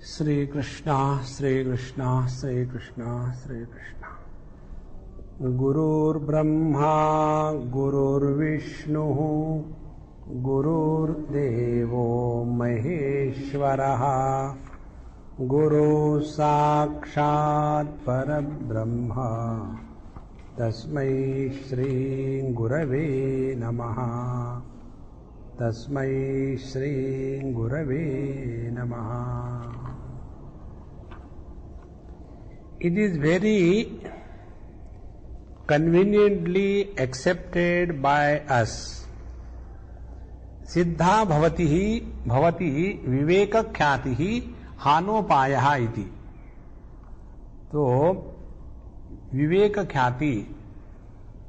Sri Krishna, Sri Krishna, Sri Krishna, Sri Krishna. Gurur Brahma, Gurur Vishnu, Gurur Devo Maheshwaraha, Guru Sakshat Parabrahma, Tasmai Shri Gurave Namaha, Tasmai Shri Gurave Namaha. It is very conveniently accepted by us. Siddha bhavati viveka khyati hanopayaha iti. So, viveka khyati,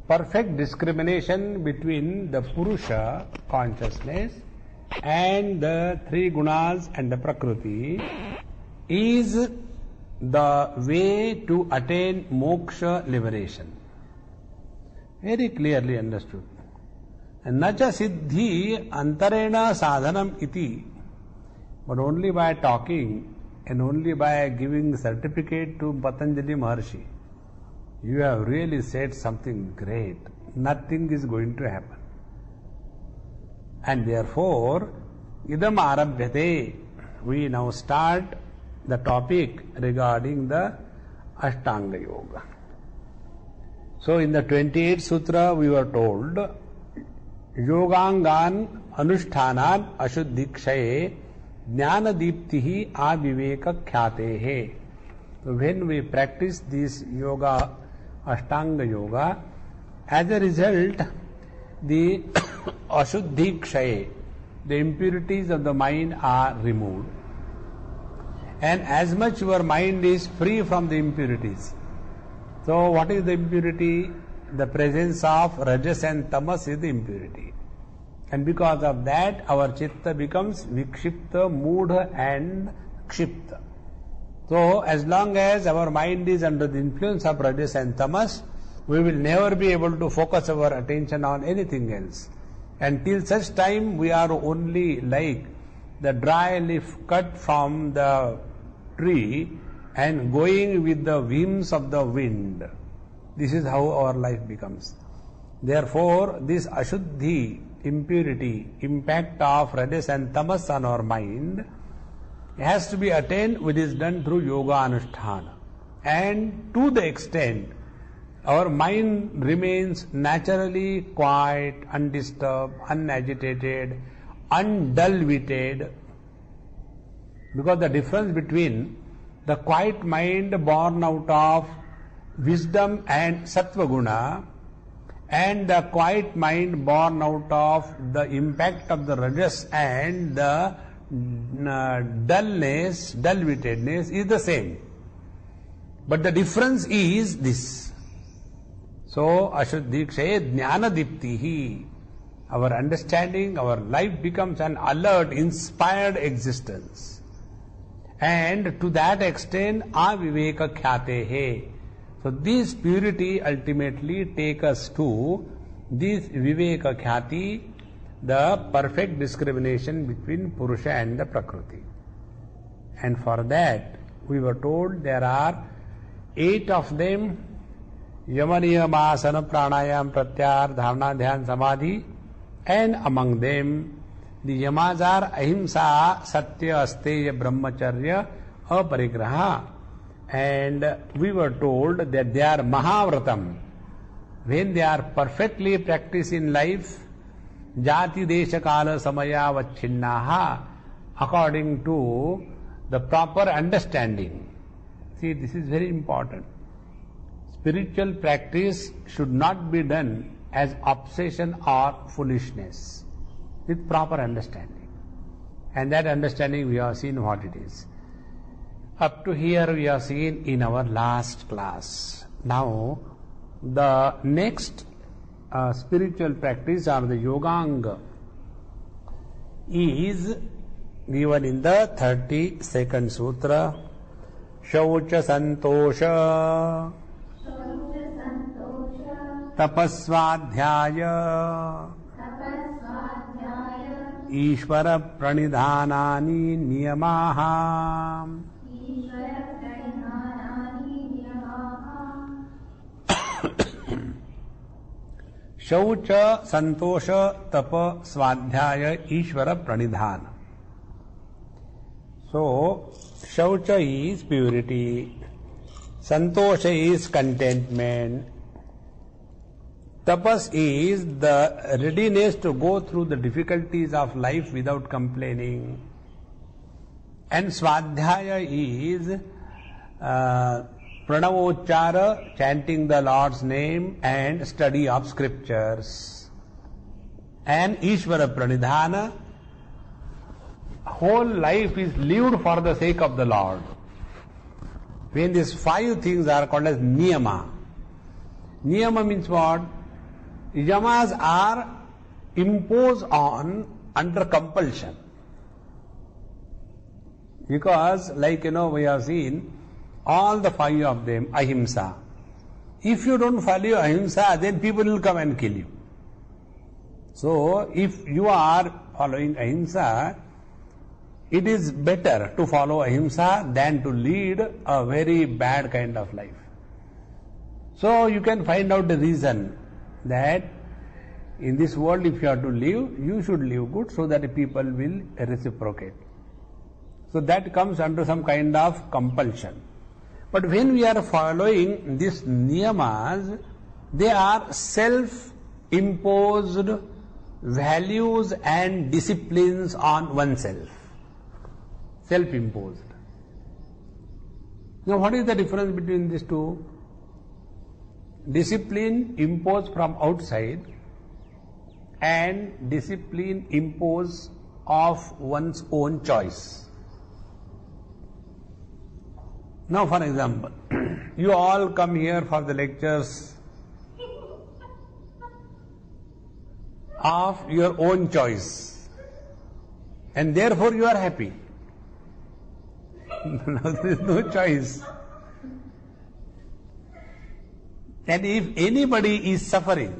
perfect discrimination between the Purusha consciousness and the three gunas and the Prakriti is the way to attain moksha liberation. Very clearly understood. Nacha siddhi antarena sadhanam iti. But only by talking and only by giving certificate to Patanjali Maharshi, you have really said something great. Nothing is going to happen. And therefore, idam arabhyate, we now start the topic regarding the Ashtanga Yoga. So in the 28th Sutra we were told, Yogangan Anushthanaat Ashuddhikshaye Jnana Deeptihi Aviveka Khyatehe. So when we practice this yoga, Ashtanga Yoga, as a result, the Ashuddhikshaye, the impurities of the mind are removed. And as much your mind is free from the impurities. So what is the impurity? The presence of rajas and tamas is the impurity. And because of that, our chitta becomes vikshipta, moodha and kshipta. So as long as our mind is under the influence of rajas and tamas, we will never be able to focus our attention on anything else. Until such time, we are only like the dry leaf cut from the tree and going with the whims of the wind. This is how our life becomes. Therefore, this ashuddhi, impurity, impact of rajas and tamas on our mind has to be attained, which is done through yoga anusthana. And to the extent our mind remains naturally quiet, undisturbed, unagitated, undull-witted, because the difference between the quiet mind born out of wisdom and sattva guna and the quiet mind born out of the impact of the rajas and the dullness, dull-wittedness is the same. But the difference is this. So, Ashuddhikshaye Jnana Diptihi. Our understanding, our life becomes an alert, inspired existence. And to that extent, aviveka khyatehe. So this purity ultimately takes us to this viveka khyati, the perfect discrimination between Purusha and the Prakriti. And for that, we were told there are 8 of them: Yamaniyama, Asana, Pranayam, Pratyahar, Dharana, Dhyan, Samadhi. And among them, the yamas are ahimsa, satya, asteya, brahmacharya, aparigraha. And we were told that they are mahavratam. When they are perfectly practiced in life, jati, desha, kala, samaya, vachinnaha, according to the proper understanding. See, this is very important. Spiritual practice should not be done as obsession or foolishness, with proper understanding. And that understanding we have seen what it is. Up to here we have seen in our last class. Now the next spiritual practice or the yoganga is given in the 32nd sutra. Shaucha santosha tapasvadhyaya ईश्वर प्रणिधानानि नियमाः शौच संतोष तप स्वाध्याय ईश्वर प्रणिधान. So shaucha is purity, santosha is contentment, tapas is the readiness to go through the difficulties of life without complaining, and swadhyaya is pranavochara, chanting the Lord's name and study of scriptures, and Ishvara pranidhana, whole life is lived for the sake of the Lord. When these five things are called as niyama. Niyama means what? Yamas are imposed on under compulsion. Because like we have seen all the five of them, ahimsa. If you don't follow ahimsa, then people will come and kill you. So if you are following ahimsa, it is better to follow ahimsa than to lead a very bad kind of life. So you can find out the reason that in this world if you have to live, you should live good so that people will reciprocate. So that comes under some kind of compulsion. But when we are following these niyamas, they are self-imposed values and disciplines on oneself. Self-imposed. Now what is the difference between these two? Discipline imposed from outside and discipline imposed of one's own choice. Now for example, you all come here for the lectures of your own choice and therefore you are happy. Now there is no choice. And if anybody is suffering,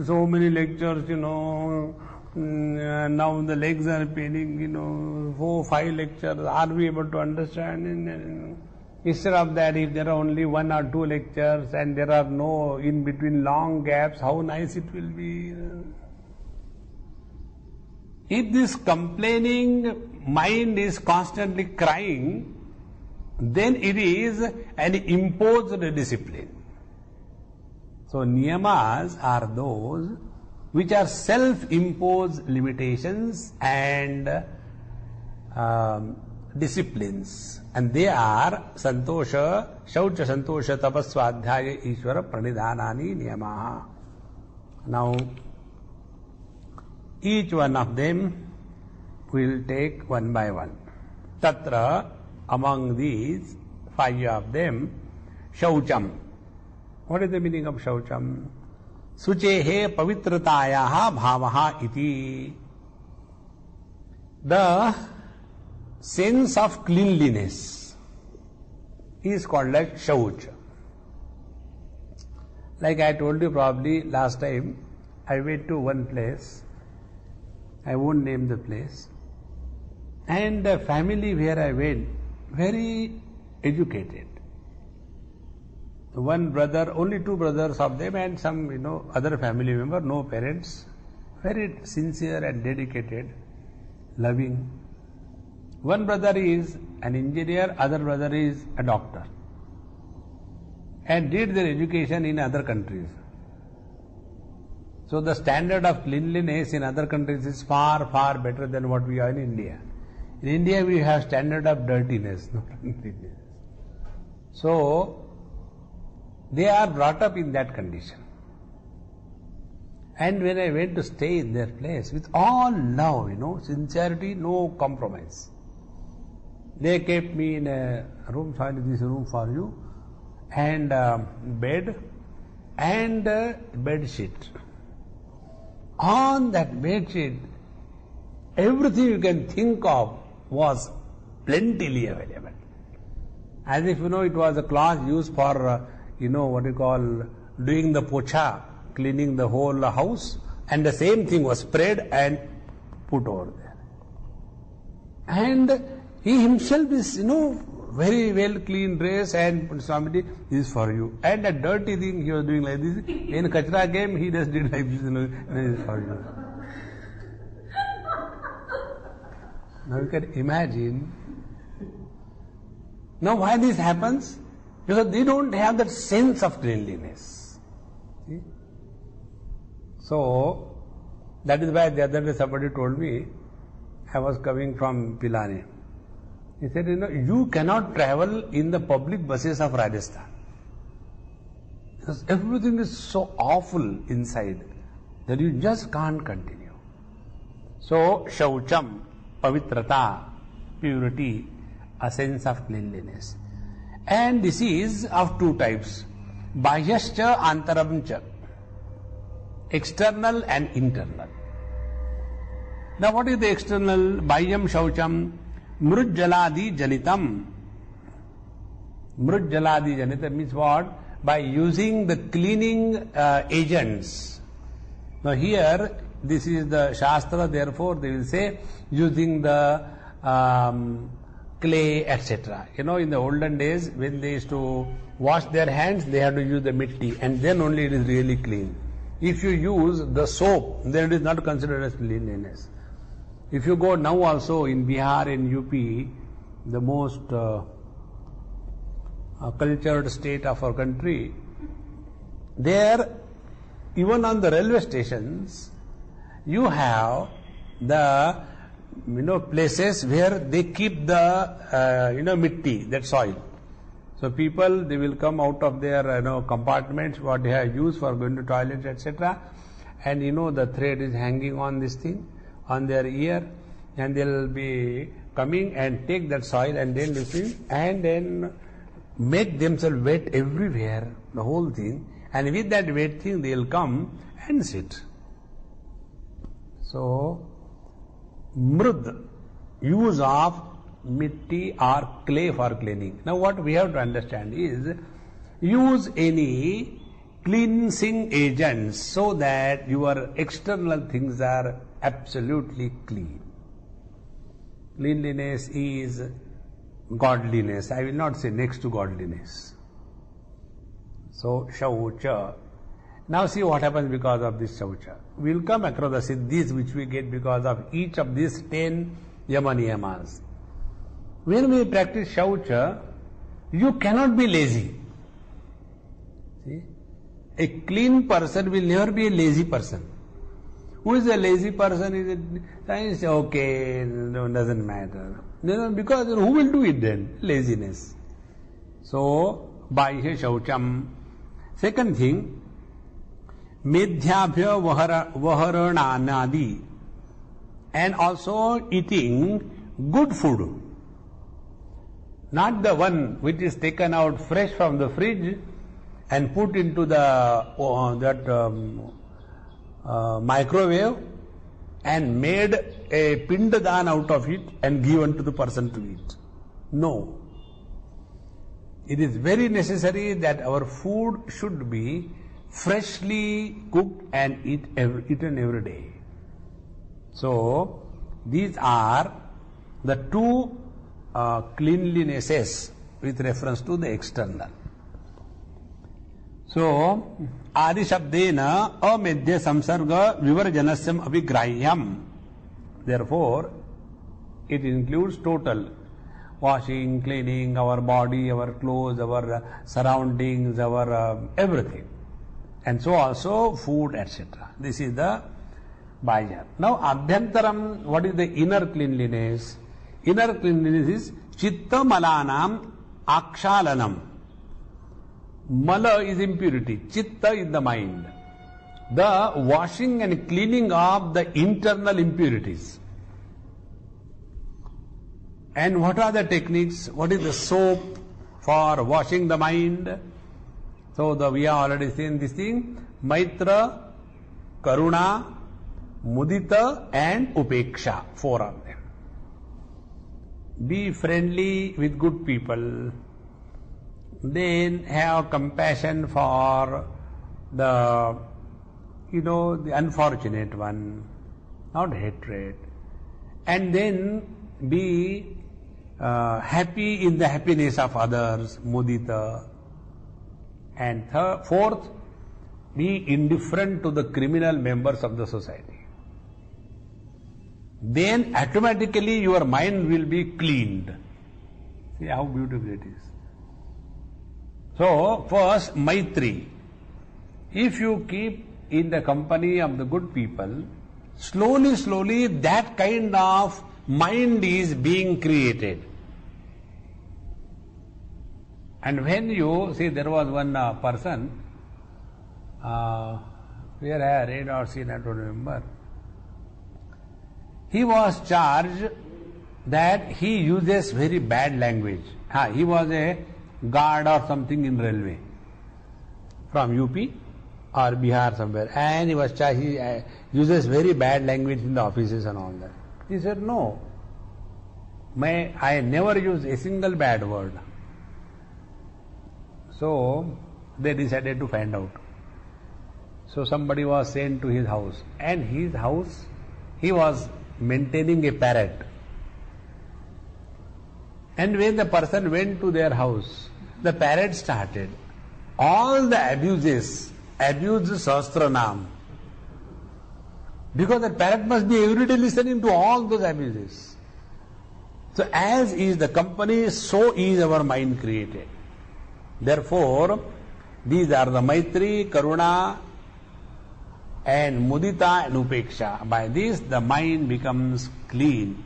so many lectures, now the legs are paining, 4-5 lectures, are we able to understand? Instead of that, if there are only 1 or 2 lectures and there are no in between long gaps, how nice it will be. If this complaining mind is constantly crying, then it is an imposed discipline. So niyamas are those which are self-imposed limitations and disciplines, and they are santosha, shaucha santosha, tapas, swadhyaya, ishvara, pranidhanani, niyamaha. Now, each one of them will take one by one. Tatra, among these 5 of them, shaucham. What is the meaning of shaucham? Suchehe pavitratayaha bhavaha iti. The sense of cleanliness is called like shauch. Like I told you probably last time, I went to one place, I won't name the place, and the family where I went, very educated. One brother, only 2 brothers of them and some, other family member, no parents, very sincere and dedicated, loving. One brother is an engineer, other brother is a doctor, and did their education in other countries. So the standard of cleanliness in other countries is far, far better than what we are in India. In India we have standard of dirtiness, not cleanliness. So they are brought up in that condition. And when I went to stay in their place, with all love, sincerity, no compromise, they kept me in a room, sorry, this room for you, and bed and bed sheet. On that bed sheet, everything you can think of was plentifully available. As if, it was a cloth used for, what you call, doing the pocha, cleaning the whole house, And the same thing was spread and put over there. And he himself is, very well clean dress, and Swamiji, this is for you. And that dirty thing he was doing like this. When Kachra came, he just did like this, this is for you. Now you can imagine. Now why this happens? Because they don't have that sense of cleanliness. See? So, that is why the other day somebody told me, I was coming from Pilani. He said, you cannot travel in the public buses of Rajasthan. Because everything is so awful inside that you just can't continue. So, Shaucham, Pavitrata, purity, a sense of cleanliness. And this is of two types. Bahyascha antaramcha. External and internal. Now what is the external? Bhayam Shaucham, Mrujjaladi Janitam. Mrujjaladi Janitam means what? By using the cleaning agents. Now here, this is the Shastra, therefore they will say using the clay, etc. In the olden days, when they used to wash their hands, they had to use the mitti, and then only it is really clean. If you use the soap, then it is not considered as cleanliness. If you go now also in Bihar and UP, the most cultured state of our country, there, even on the railway stations, you have the places where they keep the mitti, that soil. So people, they will come out of their compartments what they have used for going to toilets, etc. And the thread is hanging on this thing, on their ear, and they will be coming and take that soil and then listen and then make themselves wet everywhere, the whole thing, and with that wet thing they will come and sit. So, mrud, use of mitti or clay for cleaning. Now what we have to understand is, use any cleansing agents so that your external things are absolutely clean. Cleanliness is godliness. I will not say next to godliness. So, shaucha. Now see what happens because of this shaucha. We will come across the siddhis which we get because of each of these 10 yama-niyamas. When we practice shaucha, you cannot be lazy. See? A clean person will never be a lazy person. Who is a lazy person? Is it okay, no, doesn't matter. Because who will do it then? Laziness. So, bahya shaucham. Second thing, medhyabhya vaharananadi, and also eating good food. Not the one which is taken out fresh from the fridge and put into the microwave and made a pindadan out of it and given to the person to eat. No. It is very necessary that our food should be freshly cooked and eaten every day. So, these are the two cleanlinesses with reference to the external. So, Adi Shabdena amedya samsarga vivarjanasyam abhigrahyam. Therefore, it includes total washing, cleaning our body, our clothes, our surroundings, our everything. And so also food, etc. This is the Bhaya. Now, Abhyantaram, what is the inner cleanliness? Inner cleanliness is Chitta Malanam Akshalanam. Mala is impurity, Chitta is the mind. The washing and cleaning of the internal impurities. And what are the techniques? What is the soap for washing the mind? So we have already seen this thing. Maitra, Karuna, Mudita and Upeksha. 4 of them. Be friendly with good people. Then have compassion for the the unfortunate one, not hatred. And then be happy in the happiness of others, mudita. And fourth, be indifferent to the criminal members of the society. Then automatically your mind will be cleaned. See how beautiful it is. So, first, Maitri. If you keep in the company of the good people, slowly, slowly that kind of mind is being created. And when you see, there was one person, where I read or seen, I don't remember. He was charged that he uses very bad language. He was a guard or something in railway from UP or Bihar somewhere, and he was charged, he uses very bad language in the offices and all that. He said, no, I never use a single bad word. So they decided to find out. So somebody was sent to his house, and his house, he was maintaining a parrot. And when the person went to their house, the parrot started all the abuses, abused Sahasranam. Because the parrot must be every day listening to all those abuses. So as is the company, so is our mind created. Therefore, these are the Maitri, Karuna, and Mudita and Upeksha. By this, the mind becomes clean.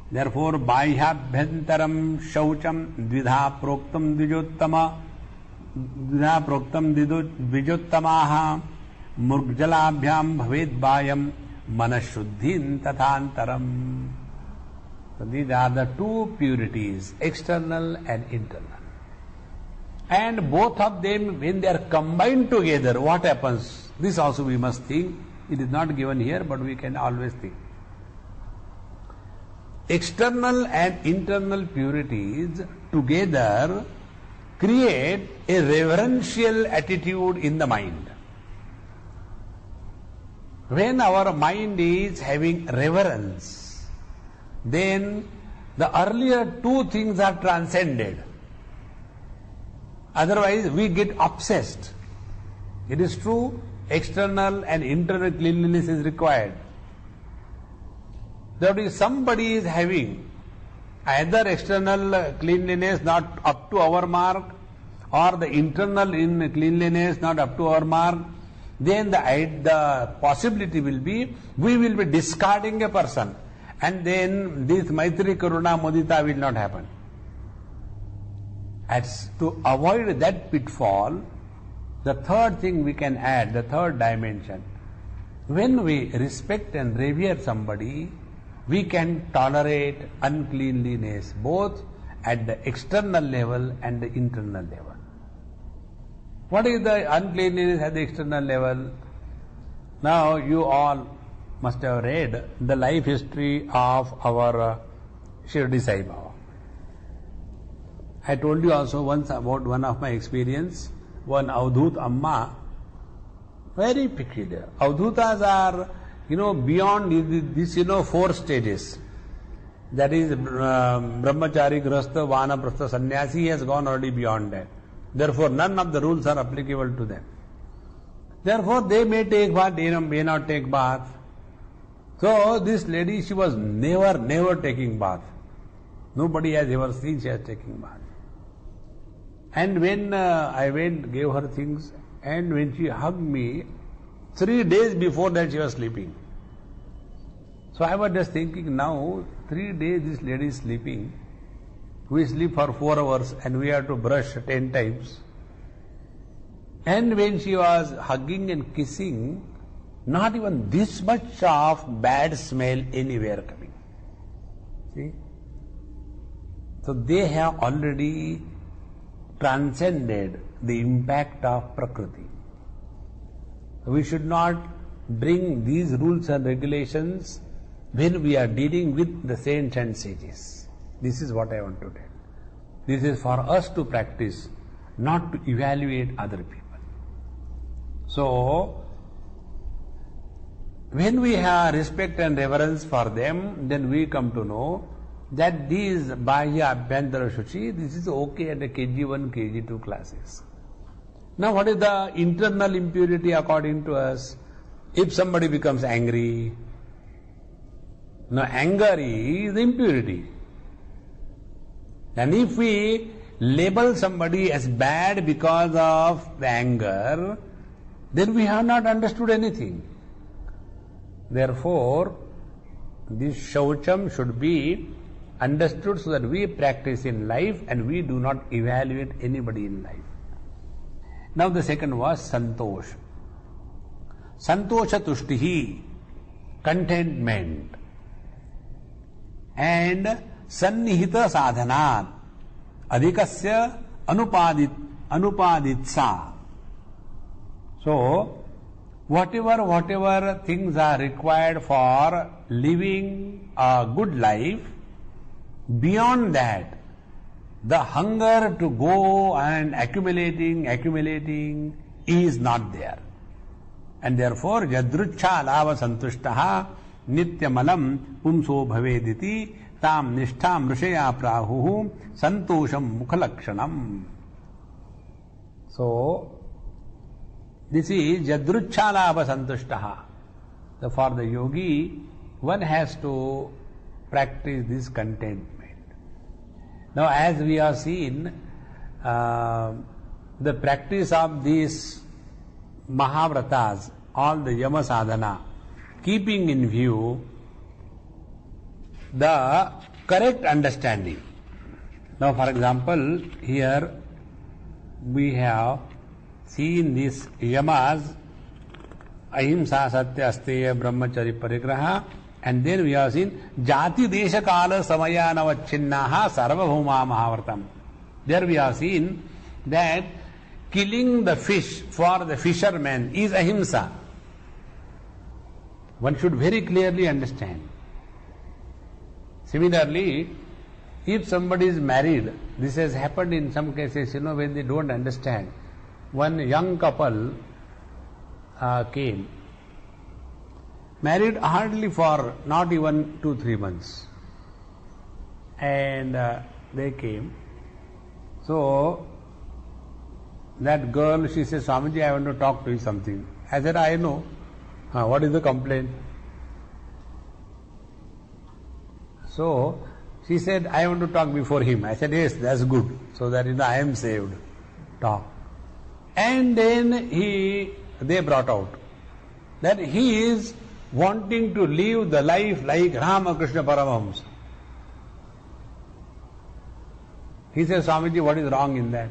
Therefore, Bhayabhyantaram Shaucham Dvidha Proktam Dvijottamaha Murgjalabhyam Bhaved Bhayam Manashuddhin Tathantaram. So these are the two purities, external and internal. And both of them, when they are combined together, what happens? This also we must think. It is not given here, but we can always think. External and internal purities together create a reverential attitude in the mind. When our mind is having reverence, then the earlier two things are transcended. Otherwise, we get obsessed. It is true, external and internal cleanliness is required. That is, somebody is having either external cleanliness not up to our mark, or the internal cleanliness not up to our mark, then the possibility will be, we will be discarding a person, and then this Maitri, Karuna, Mudita will not happen. As to avoid that pitfall, the third thing we can add, the third dimension, when we respect and revere somebody, we can tolerate uncleanliness both at the external level and the internal level. What is the uncleanliness at the external level? Now you all must have read the life history of our Shirdi Sai Baba. I told you also once about one of my experience, one Avdhut Amma, very peculiar. Avdhutas are, beyond this, 4 stages. That is, Brahmachari, Grahastha, Vanaprastha, Sannyasi has gone already beyond that. Therefore, none of the rules are applicable to them. Therefore, they may take bath, they may not take bath. So, this lady, she was never taking bath. Nobody has ever seen she has taken bath. And when I went, gave her things, and when she hugged me, 3 days before that she was sleeping. So I was just thinking, now 3 days this lady is sleeping. We sleep for 4 hours and we have to brush 10 times. And when she was hugging and kissing, not even this much of bad smell anywhere coming. See? So they have already transcended the impact of Prakriti. We should not bring these rules and regulations when we are dealing with the saints and sages. This is what I want to tell. This is for us to practice, not to evaluate other people. So, when we have respect and reverence for them, then we come to know that these Bhaya Abhyantara Shuchi, this is okay at the KG1, KG2 classes. Now what is the internal impurity according to us? If somebody becomes angry, now anger is impurity. And if we label somebody as bad because of the anger, then we have not understood anything. Therefore, this shaucham should be understood so that we practice in life and we do not evaluate anybody in life. Now the second was santosh. Santosha tushtihi, contentment. And sannihita sadhanat, adhikasya anupaditsa. So, whatever things are required for living a good life, beyond that, the hunger to go and accumulating is not there. And therefore, yadruchha lava santushtaha nityamalam pumso bhavediti tam nishtham rishaya prahuhu santosham mukhalakshanam. So, this is yadruchalava santushtaha. So for the yogi, one has to practice this contentment. Now as we have seen, the practice of these Mahavratas, all the Yama Sadhana, keeping in view the correct understanding. Now for example, here we have seen these yamas, ahimsa, satya, asteya, brahmacharya, parigraha, and then we have seen jati desha kala samaya navachinnaha sarvabhuma mahavratam. There we have seen that killing the fish for the fisherman is ahimsa. One should very clearly understand. Similarly, if somebody is married, this has happened in some cases, when they don't understand. One young couple came, married hardly for not even 2-3 months, and they came. So that girl, she says, Swamiji, I want to talk to you something. I said, I know. What is the complaint? So she said, I want to talk before him. I said, yes, that's good, so that I am saved. Talk. And then they brought out that he is wanting to live the life like Ramakrishna Paramahamsa. He says, Swamiji, what is wrong in that?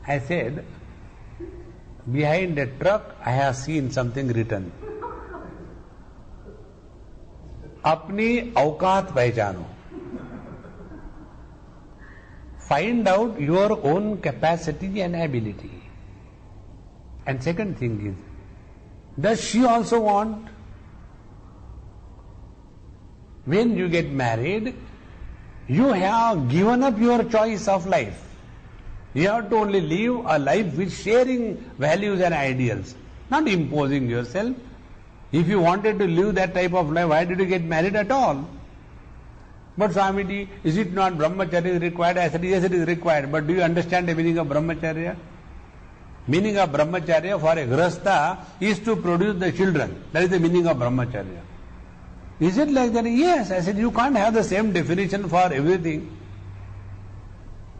I said, behind a truck I have seen something written. Apni aukat pehchano. Find out your own capacity and ability. And second thing is, does she also want? When you get married, you have given up your choice of life. You have to only live a life with sharing values and ideals, not imposing yourself. If you wanted to live that type of life, why did you get married at all? But Swamiji, is it not brahmacharya is required? I said, yes, it is required. But do you understand the meaning of brahmacharya? Meaning of brahmacharya for a grahastha is to produce the children. That is the meaning of brahmacharya. Is it like that? Yes. I said, you can't have the same definition for everything.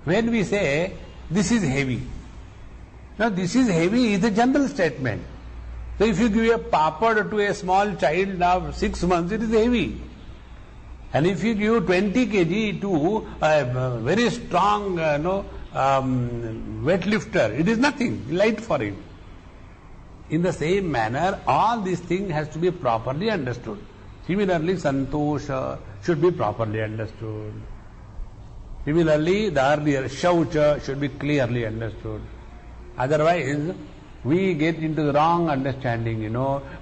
When we say, this is heavy. Now this is heavy is a general statement. So if you give a papad to a small child of 6 months, it is heavy. And if you give 20 kg to a very strong weightlifter, it is nothing, light for him. In the same manner, all these things has to be properly understood. Similarly, santosha should be properly understood. Similarly, the earlier shaucha should be clearly understood. Otherwise, we get into the wrong understanding,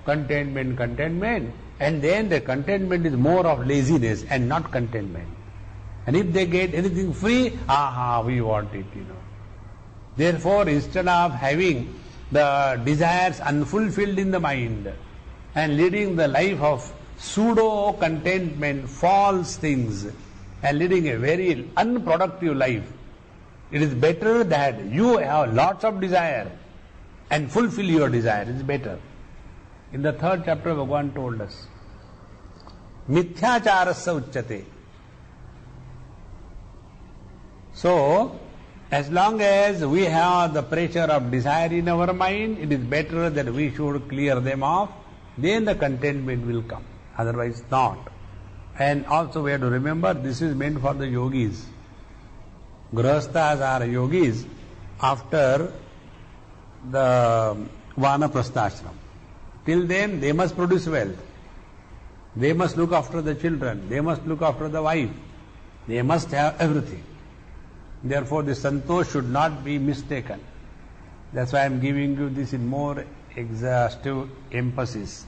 contentment, and then the contentment is more of laziness and not contentment. And if they get anything free, we want it, Therefore, instead of having the desires unfulfilled in the mind, and leading the life of pseudo contentment, false things, and leading a very unproductive life, it is better that you have lots of desire and fulfill your desire. It is better. In the 3rd chapter, Bhagavan told us, Mithyacharasya uchyate. So, as long as we have the pressure of desire in our mind, it is better that we should clear them off, then the contentment will come. Otherwise not. And also we have to remember, this is meant for the yogis. Grahasthas are yogis after the Vanaprastha ashram. Till then they must produce wealth. They must look after the children. They must look after the wife. They must have everything. Therefore the santosh should not be mistaken. That's why I am giving you this in more exhaustive emphasis.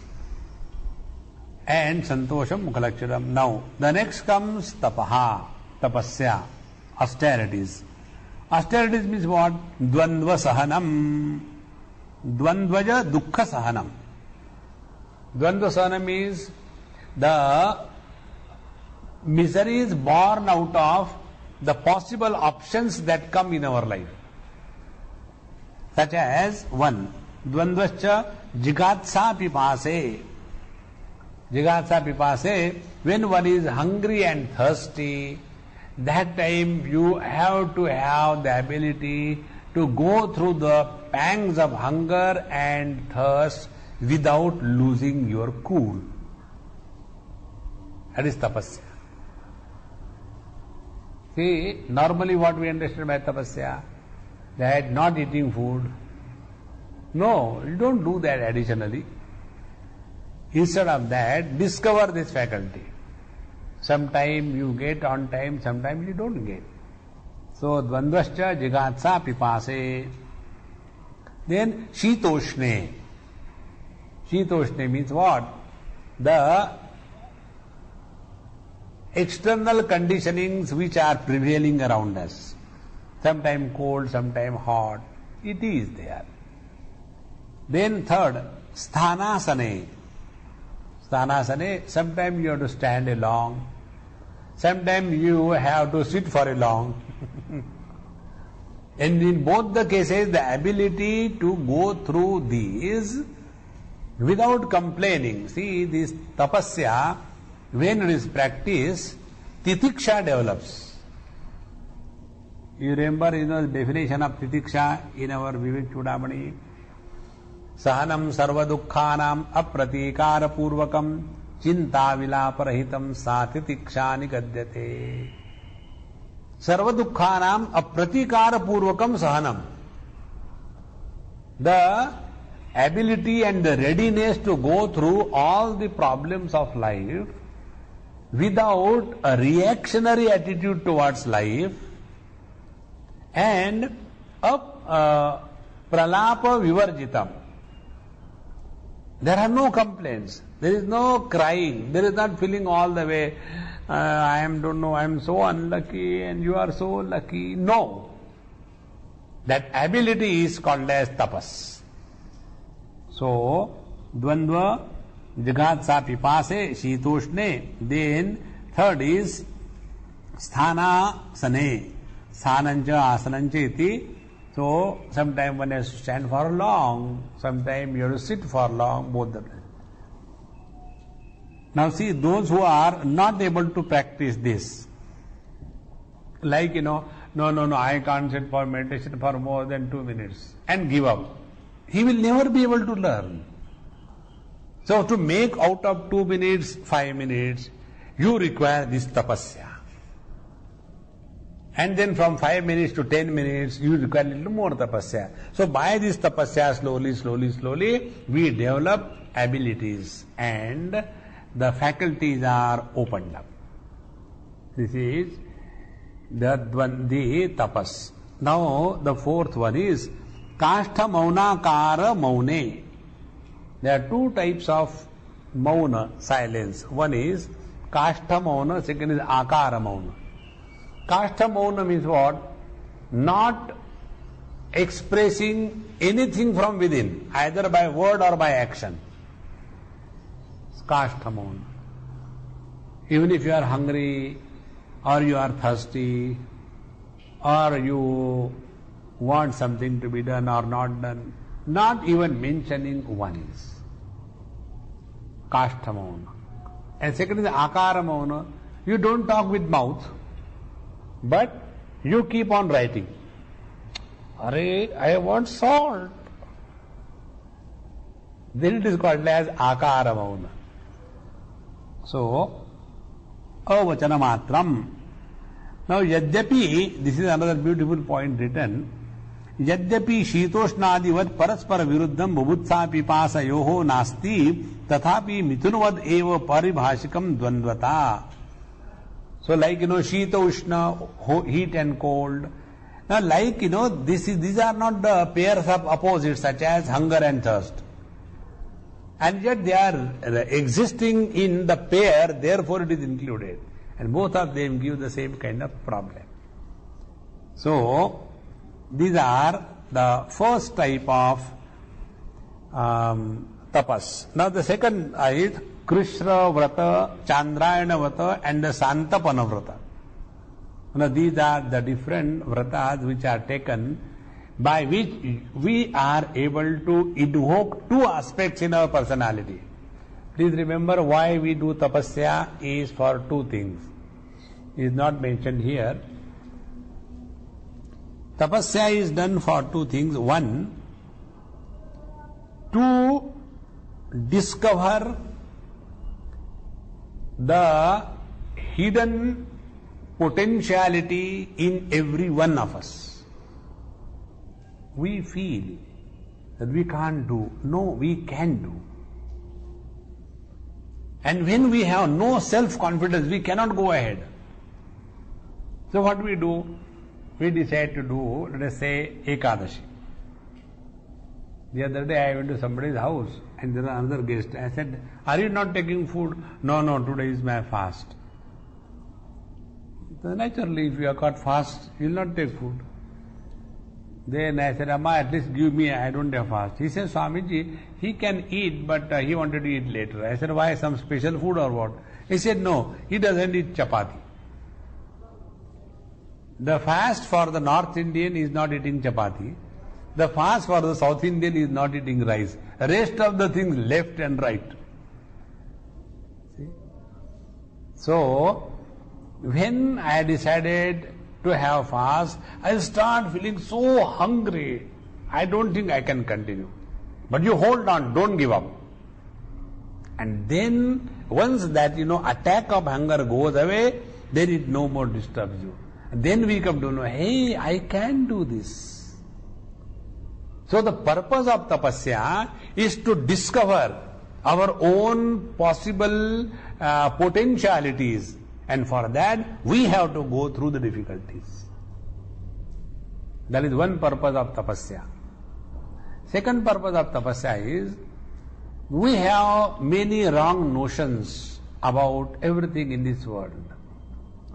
And santosham mukhalaksharam. Now the next comes tapaha, tapasya, austerities. Austerities means what? Dvandva sahanam. Dvandvaja dukkha sahanam. Dvandva sahanam is the misery is born out of the possible options that come in our life. Such as one, dvandvascha jigatsa pipase. Jigatsa pipase, when one is hungry and thirsty, that time you have to have the ability to go through the pangs of hunger and thirst without losing your cool. That is tapasya. See, normally what we understand by tapasya, that not eating food. No, you don't do that additionally. Instead of that, discover this faculty. Sometime you get on time, sometimes you don't get. So, dvandvascha jigatsa pipase. Then, shitoshne. Shitoshne means what? The external conditionings which are prevailing around us. Sometime cold, sometime hot. It is there. Then third, sthanasane. Sthanasane, sometimes you have to stand along. Sometimes you have to sit for a long. And in both the cases, the ability to go through these without complaining. See, this tapasya, when it is practiced, titiksha develops. You remember, the definition of titiksha in our Vivek Chudamani? Sahanam sarva dukkhanam apratikara purvakam chinta vilaparahitam sa titiksha nikadyate. Sarva dukkhanam apratikara purvakam sahanam. The ability and the readiness to go through all the problems of life without a reactionary attitude towards life and a pralapa vivarjitam. There are no complaints. There is no crying. There is not feeling all the way, I am so unlucky and you are so lucky. No. That ability is called as tapas. So, dvandva, jigatsa pipase, shitoshne. Then, third is sthanasane. Sthanancha asanancha iti. So, sometimes one has to stand for long, sometimes you have to sit for long, both the places. Now see, those who are not able to practice this, like, no, I can't sit for meditation for more than 2 minutes and give up. He will never be able to learn. So to make out of 2 minutes, 5 minutes, you require this tapasya. And then from 5 minutes to 10 minutes, you require a little more tapasya. So by this tapasya, slowly, we develop abilities and the faculties are opened up. This is the tapas. Now the fourth one is kashtha maunakara maune. There are two types of mauna, silence. One is kashtha mauna, second is akara mauna. Kashtha mauna means what? Not expressing anything from within, either by word or by action. Kashtamon. Even if you are hungry, or you are thirsty, or you want something to be done or not done, not even mentioning once. Kashtamon. And second is Akaramon. You don't talk with mouth, but you keep on writing. Arey, I want salt. Then it is called as Akaramon. So, Avachana Matram. Now, Yadyapi, this is another beautiful point written. Yadyapi Shitoshnadivat Paraspara Viruddham Bubutsa Pipasa Yoho Nasti Tathapi Mithunavad Eva Paribhashikam Dvandvata. So, like, Shita Ushna, heat and cold. Now, like, these are not the pairs of opposites such as hunger and thirst. And yet they are existing in the pair, therefore it is included. And both of them give the same kind of problem. So, these are the first type of tapas. Now the second is Krishna Vrata, Chandrayana Vrata and the Santapana Vrata. Now these are the different vratas which are taken by which we are able to invoke two aspects in our personality. Please remember, why we do tapasya is for two things. It is not mentioned here. Tapasya is done for two things. One, to discover the hidden potentiality in every one of us. We feel that we can't do. No, we can do. And when we have no self-confidence, we cannot go ahead. So what do? We decide to do, let us say, Ekadashi. The other day I went to somebody's house and there was another guest. I said, are you not taking food? No, today is my fast. So naturally, if you have got fast, you will not take food. Then I said, Amma, at least give me, I don't have fast. He said, Swamiji, he can eat, but he wanted to eat later. I said, why, some special food or what? He said, no, he doesn't eat chapati. The fast for the North Indian is not eating chapati. The fast for the South Indian is not eating rice. Rest of the things left and right. See? So, when I decided to have fast, I start feeling so hungry. I don't think I can continue. But you hold on, don't give up. And then, once that, attack of hunger goes away, then it no more disturbs you. And then we come to know, hey, I can do this. So the purpose of tapasya is to discover our own possible potentialities. And for that, we have to go through the difficulties. That is one purpose of tapasya. Second purpose of tapasya is, we have many wrong notions about everything in this world.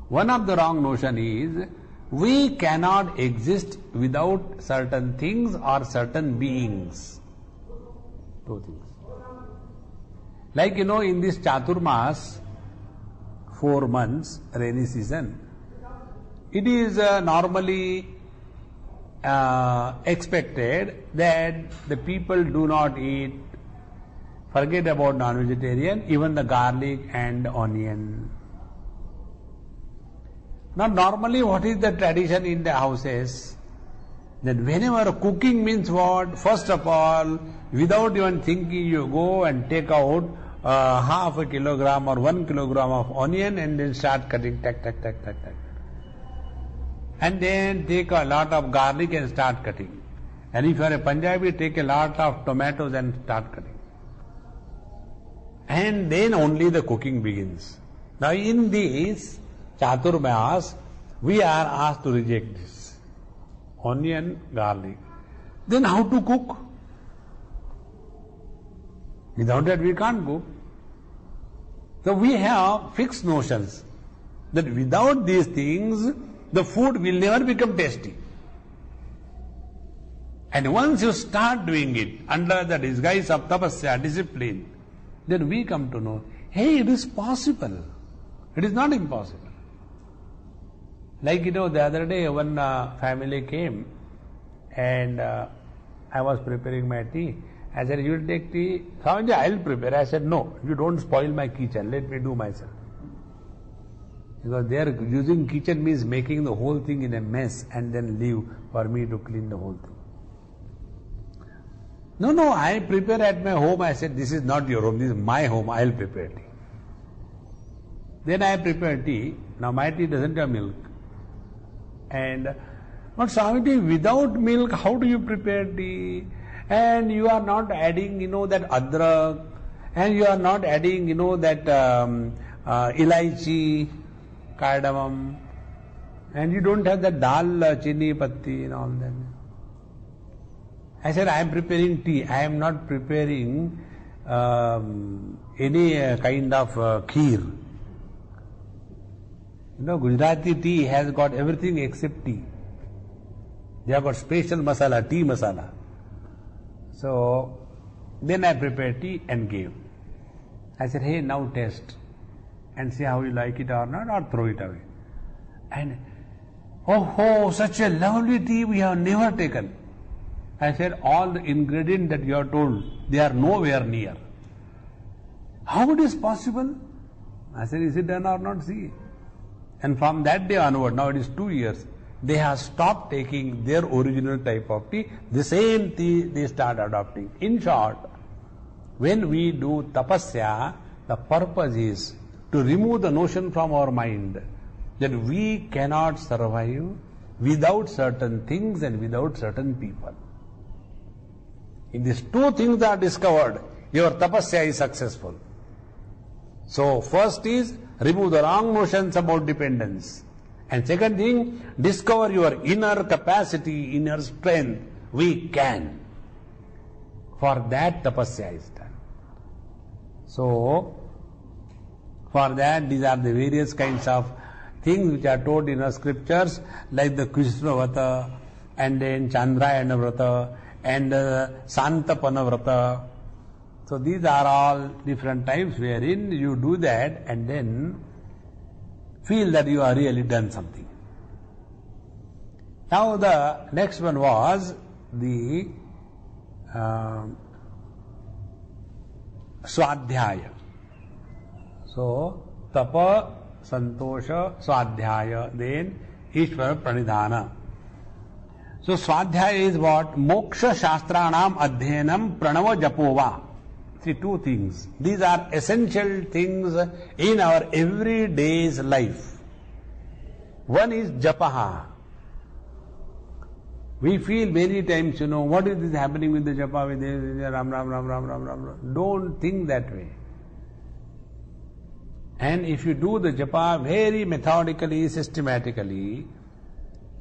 One of the wrong notion is, we cannot exist without certain things or certain beings. Two things. Like, in this Chaturmas, 4 months, rainy season, it is normally expected that the people do not eat, forget about non-vegetarian, even the garlic and onion. Now normally what is the tradition in the houses? That whenever cooking means what? First of all, without even thinking, you go and take out half a kilogram or 1 kilogram of onion and then start cutting, tack. And then take a lot of garlic and start cutting. And if you are a Punjabi, take a lot of tomatoes and start cutting. And then only the cooking begins. Now in this Chaturmas, we are asked to reject this. Onion, garlic. Then how to cook? Without that we can't cook. So we have fixed notions that without these things, the food will never become tasty. And once you start doing it under the disguise of tapasya, discipline, then we come to know, hey, it is possible. It is not impossible. Like, the other day one family came and I was preparing my tea. I said, you will take tea? Swamiji, I will prepare. I said, no, you don't spoil my kitchen. Let me do myself. Because they are using kitchen means making the whole thing in a mess and then leave for me to clean the whole thing. No, I prepare at my home. I said, this is not your home, this is my home. I will prepare tea. Then I prepare tea. Now my tea doesn't have milk. And, but Swamiji, without milk, how do you prepare tea? And you are not adding, that adrak, and you are not adding, that ilaichi, cardamom, and you don't have the dal, chini, patti, and all that. I said, I am preparing tea. I am not preparing any kind of kheer. Gujarati tea has got everything except tea. They have got special masala, tea masala. So, then I prepared tea and gave. I said, hey, now taste and see how you like it or not, or throw it away. And, oh, such a lovely tea we have never taken. I said, all the ingredients that you have told, they are nowhere near. How it is possible? I said, is it done or not? See. And from that day onward, now it is 2 years, they have stopped taking their original type of tea. The same tea they start adopting. In short, when we do tapasya, the purpose is to remove the notion from our mind that we cannot survive without certain things and without certain people. If these two things are discovered, your tapasya is successful. So first is remove the wrong notions about dependence. And second thing, discover your inner capacity, inner strength. We can. For that tapasya is done. So, for that these are the various kinds of things which are told in our scriptures, like the Krishna Vrata, and then Chandrayana Vrata, and Santapana Vrata. So these are all different types wherein you do that and then feel that you are really done something. Now the next one was the Swadhyaya. So Tapa, Santosha, Swadhyaya, then Ishvara Pranidhana. So Swadhyaya is what? Moksha Shastranam Adhyanam Pranava Japova. See, two things. These are essential things in our everyday's life. One is Japaha. We feel many times, what is this happening with the Japa, with the Ram, Ram, Ram, Ram, Ram, Ram, Ram. Don't think that way. And if you do the Japa very methodically, systematically,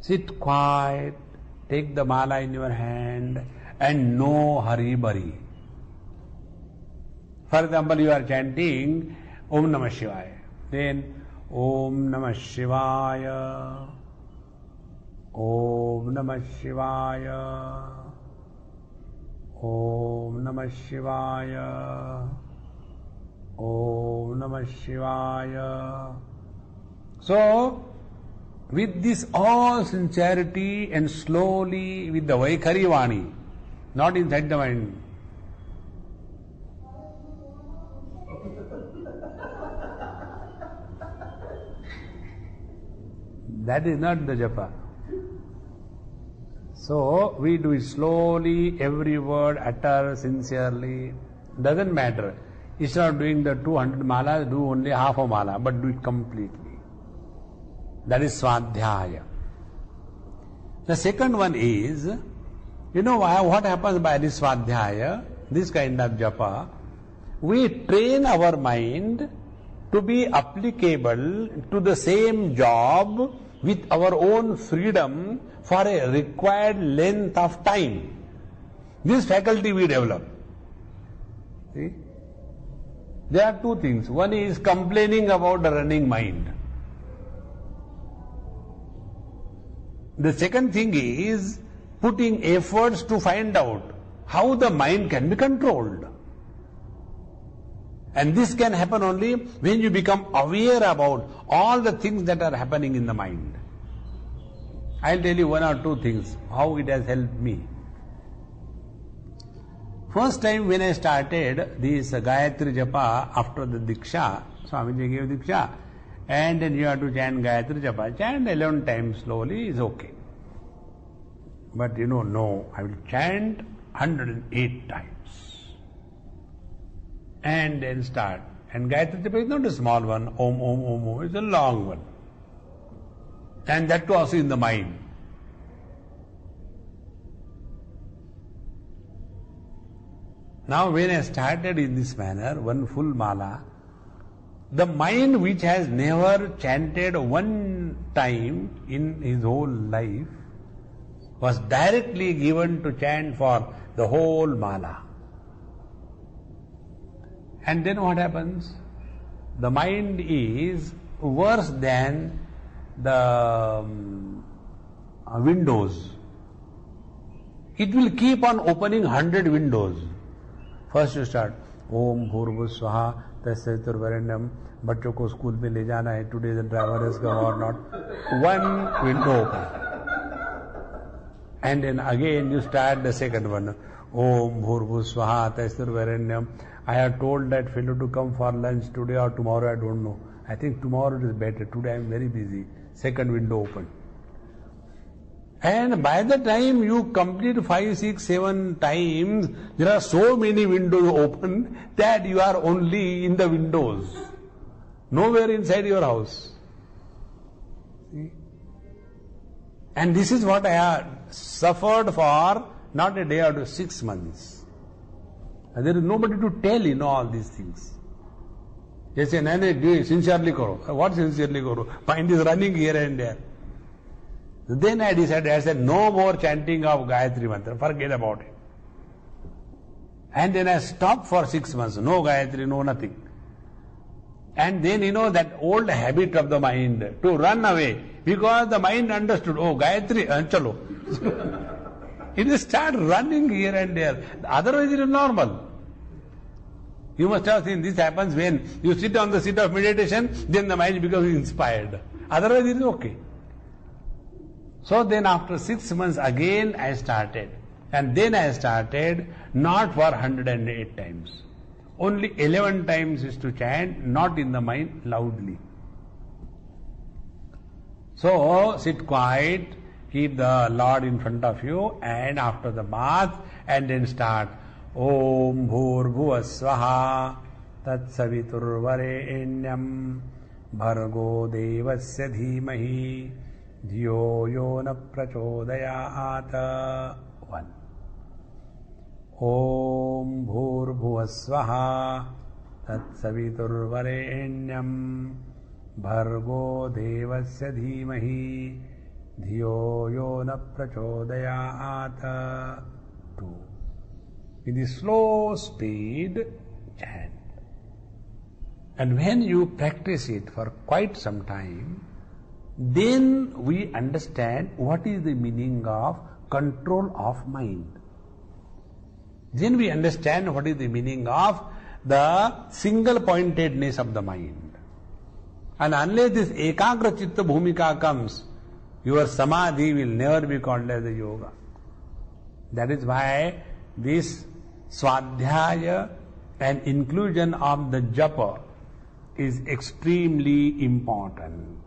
sit quiet, take the mala in your hand, and no hurry bari. For example, you are chanting Om Namah Shivaya. Then Om Namah Shivaya, Om Namah Shivaya, Om Namah Shivaya, Om Namah Shivaya. So, with this all sincerity and slowly with the Vaikhari Vani, not inside the mind. That is not the japa. So, we do it slowly, every word utter sincerely. Doesn't matter. Instead of doing the 200 malas, do only half a mala, but do it completely. That is Swadhyaya. The second one is, what happens by this Swadhyaya, this kind of japa, we train our mind to be applicable to the same job with our own freedom for a required length of time. This faculty we develop. See? There are two things. One is complaining about the running mind. The second thing is putting efforts to find out how the mind can be controlled. And this can happen only when you become aware about all the things that are happening in the mind. I'll tell you one or two things, how it has helped me. First time when I started this Gayatri Japa after the Diksha, Swamiji gave Diksha, and then you have to chant Gayatri Japa. Chant 11 times slowly is okay. But no, I will chant 108 times. And then start. And Gayatri Japa is not a small one, Om, Om, Om, Om, it's a long one. And that too also in the mind. Now when I started in this manner, one full mala, the mind which has never chanted one time in his whole life was directly given to chant for the whole mala. And then what happens? The mind is worse than the windows. It will keep on opening 100 windows. First you start, Om Bhurvu Swaha Tasyaturvarenyam, बच्चों को school में ले जाना है, today the driver has come or not. One window open. And then again you start the second one. Om Bhurvu Swaha Tasyaturvarenyam. I have told that fellow to come for lunch today or tomorrow, I don't know. I think tomorrow it is better. Today I am very busy. Second window open. And by the time you complete 5, 6, 7 times, there are so many windows open that you are only in the windows. Nowhere inside your house. See? And this is what I have suffered for not a day or 2, 6 months. And there is nobody to tell, all these things. They say, Nane, do it, sincerely karo. What sincerely karo? Mind is running here and there. Then I decided, I said, no more chanting of Gayatri Mantra, forget about it. And then I stopped for 6 months, no Gayatri, no nothing. And then that old habit of the mind to run away, because the mind understood, oh Gayatri, chalo. It will start running here and there, otherwise it is normal. You must have seen this happens when you sit on the seat of meditation, then the mind becomes inspired. Otherwise it is okay. So then after 6 months again I started. And then I started not for 108 times. Only 11 times is to chant, not in the mind, loudly. So sit quiet, keep the Lord in front of you, and after the bath, and then start. Om Bhurbhuva Swaha Tat Saviturvarenyam Bhargo Devasya Dhimahi Dhiyo Yo Na Prachodayata. 1. Om Bhurbhuva Swaha Tat Saviturvarenyam Bhargo Devasya Dhimahi Dhiyo Yo Na Prachodayata. 2. With the slow speed, chant. And when you practice it for quite some time, then we understand what is the meaning of control of mind. Then we understand what is the meaning of the single-pointedness of the mind. And unless this ekagra chitta bhumika comes, your samadhi will never be called as a yoga. That is why this swadhyaya and inclusion of the japa is extremely important.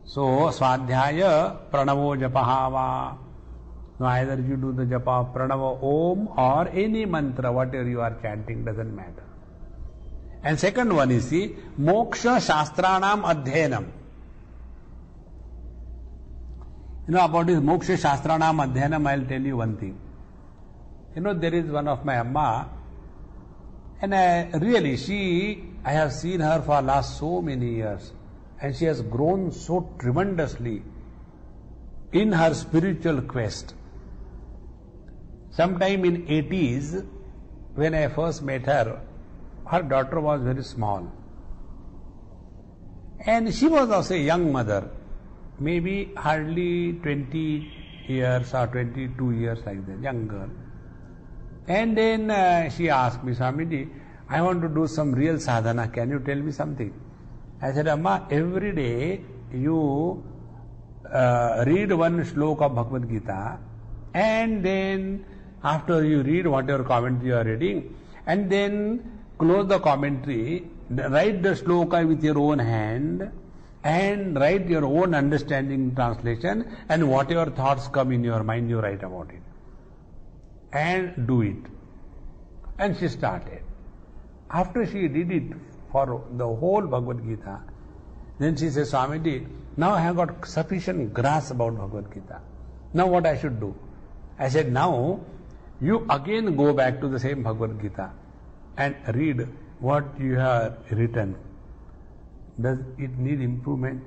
So, swadhyaya pranavo japahava. Now either you do the japa of pranava om or any mantra, whatever you are chanting, doesn't matter. And second one is the moksha shastranam adhyanam. About this moksha shastranam adhyanam, I'll tell you one thing. There is one of my amma, and I have seen her for last so many years, and she has grown so tremendously in her spiritual quest. Sometime in 80s, when I first met her, her daughter was very small. And she was also a young mother, maybe hardly 20 years or 22 years like that, young girl. And then she asked me, Swamiji, I want to do some real sadhana. Can you tell me something? I said, Amma, every day you read one shloka of Bhagavad Gita, and then after you read whatever commentary you are reading, and then close the commentary, write the shloka with your own hand, and write your own understanding translation, and whatever thoughts come in your mind, you write about it. And do it. And she started. After she did it for the whole Bhagavad Gita, then she says, Swamiji, now I have got sufficient grasp about Bhagavad Gita. Now what I should do? I said, now you again go back to the same Bhagavad Gita and read what you have written. Does it need improvement?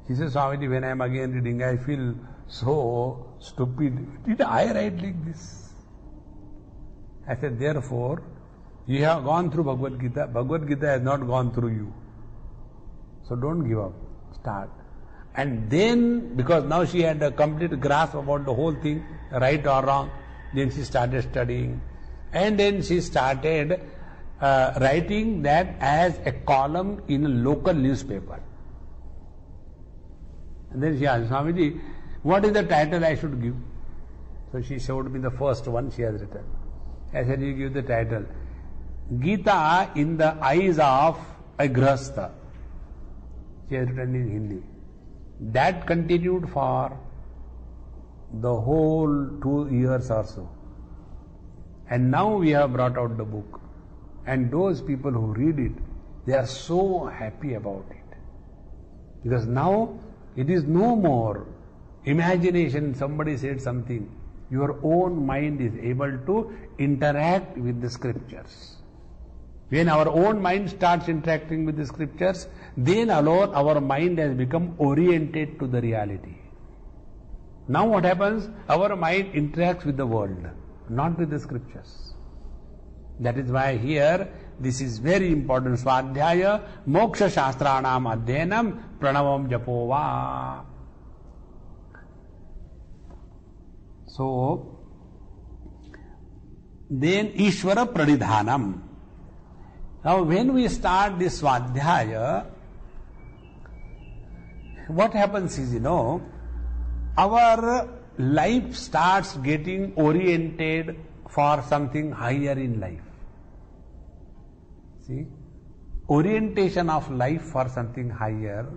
She says, Swamiji, when I am again reading, I feel so stupid. Did I write like this? I said, therefore, you have gone through Bhagavad Gita. Bhagavad Gita has not gone through you. So don't give up. Start. And then, because now she had a complete grasp about the whole thing, right or wrong, then she started studying. And then she started writing that as a column in a local newspaper. And then she asked, Swamiji, what is the title I should give? So she showed me the first one she has written. I said, you give the title, Gita in the eyes of a grahastha. She has written in Hindi. That continued for the whole 2 years or so. And now we have brought out the book. And those people who read it, they are so happy about it. Because now it is no more imagination, somebody said something. Your own mind is able to interact with the scriptures. When our own mind starts interacting with the scriptures, then alone our mind has become oriented to the reality. Now what happens? Our mind interacts with the world, not with the scriptures. That is why here, this is very important. Swadhyaya moksha shastranam adhyanam pranavam japova. So, then Ishvara pranidhanam. Now when we start this Swadhyaya, what happens is, our life starts getting oriented for something higher in life. See, orientation of life for something higher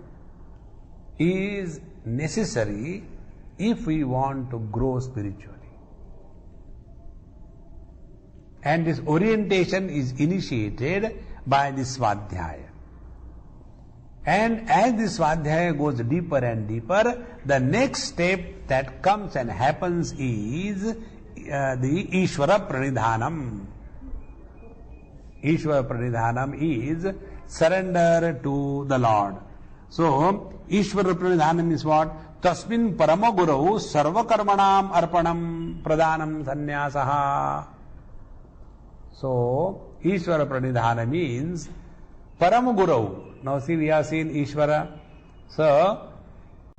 is necessary if we want to grow spiritually. And this orientation is initiated by this Swadhyaya. And as this Swadhyaya goes deeper and deeper, the next step that comes and happens is the Ishvara Pranidhanam. Ishvara Pranidhanam is surrender to the Lord. So, Ishvara Pranidhanam is what? Tasmin Paramagurau Sarvakarmanam Arpanam Pradhanam Sannyasaha. So, Ishvara Pranidhana means Paramagurau. Now see, we have seen Ishvara. So,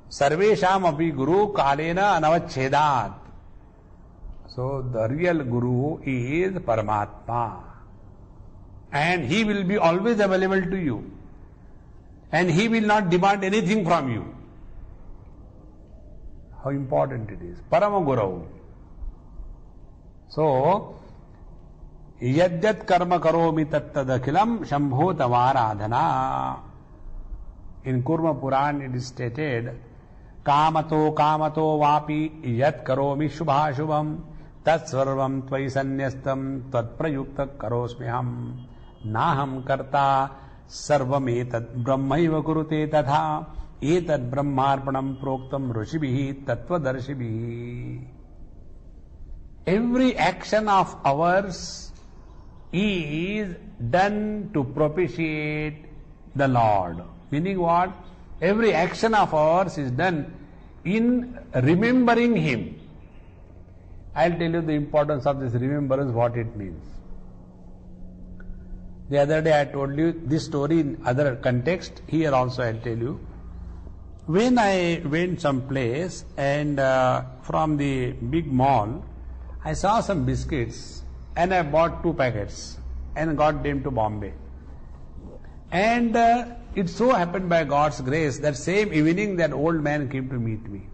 Sarvesham api Guru Kalena Anavachhedat. So, the real Guru is Paramatma. And he will be always available to you. And he will not demand anything from you. How important it is. Paramagurau. So, Yadyat karma karomi tattadakilam shambho tavaradhana. In Kurma Puran it is stated, Kamato vapi yat karomi shubha shubham tat sarvam tvai sanyastam tat prayukta karosmiham naham karta sarvam etad brahmaiva kurute tatha etad brahmarpanam proktam rushibhihi tattvadarshibhihi. Every action of ours is done to propitiate the Lord. Meaning what? Every action of ours is done in remembering Him. I'll tell you the importance of this remembrance, what it means. The other day I told you this story in other context. Here also I'll tell you. When I went someplace and from the big mall, I saw some biscuits and I bought 2 packets. and got them to Bombay. And it so happened by God's grace that same evening that old man came to meet me.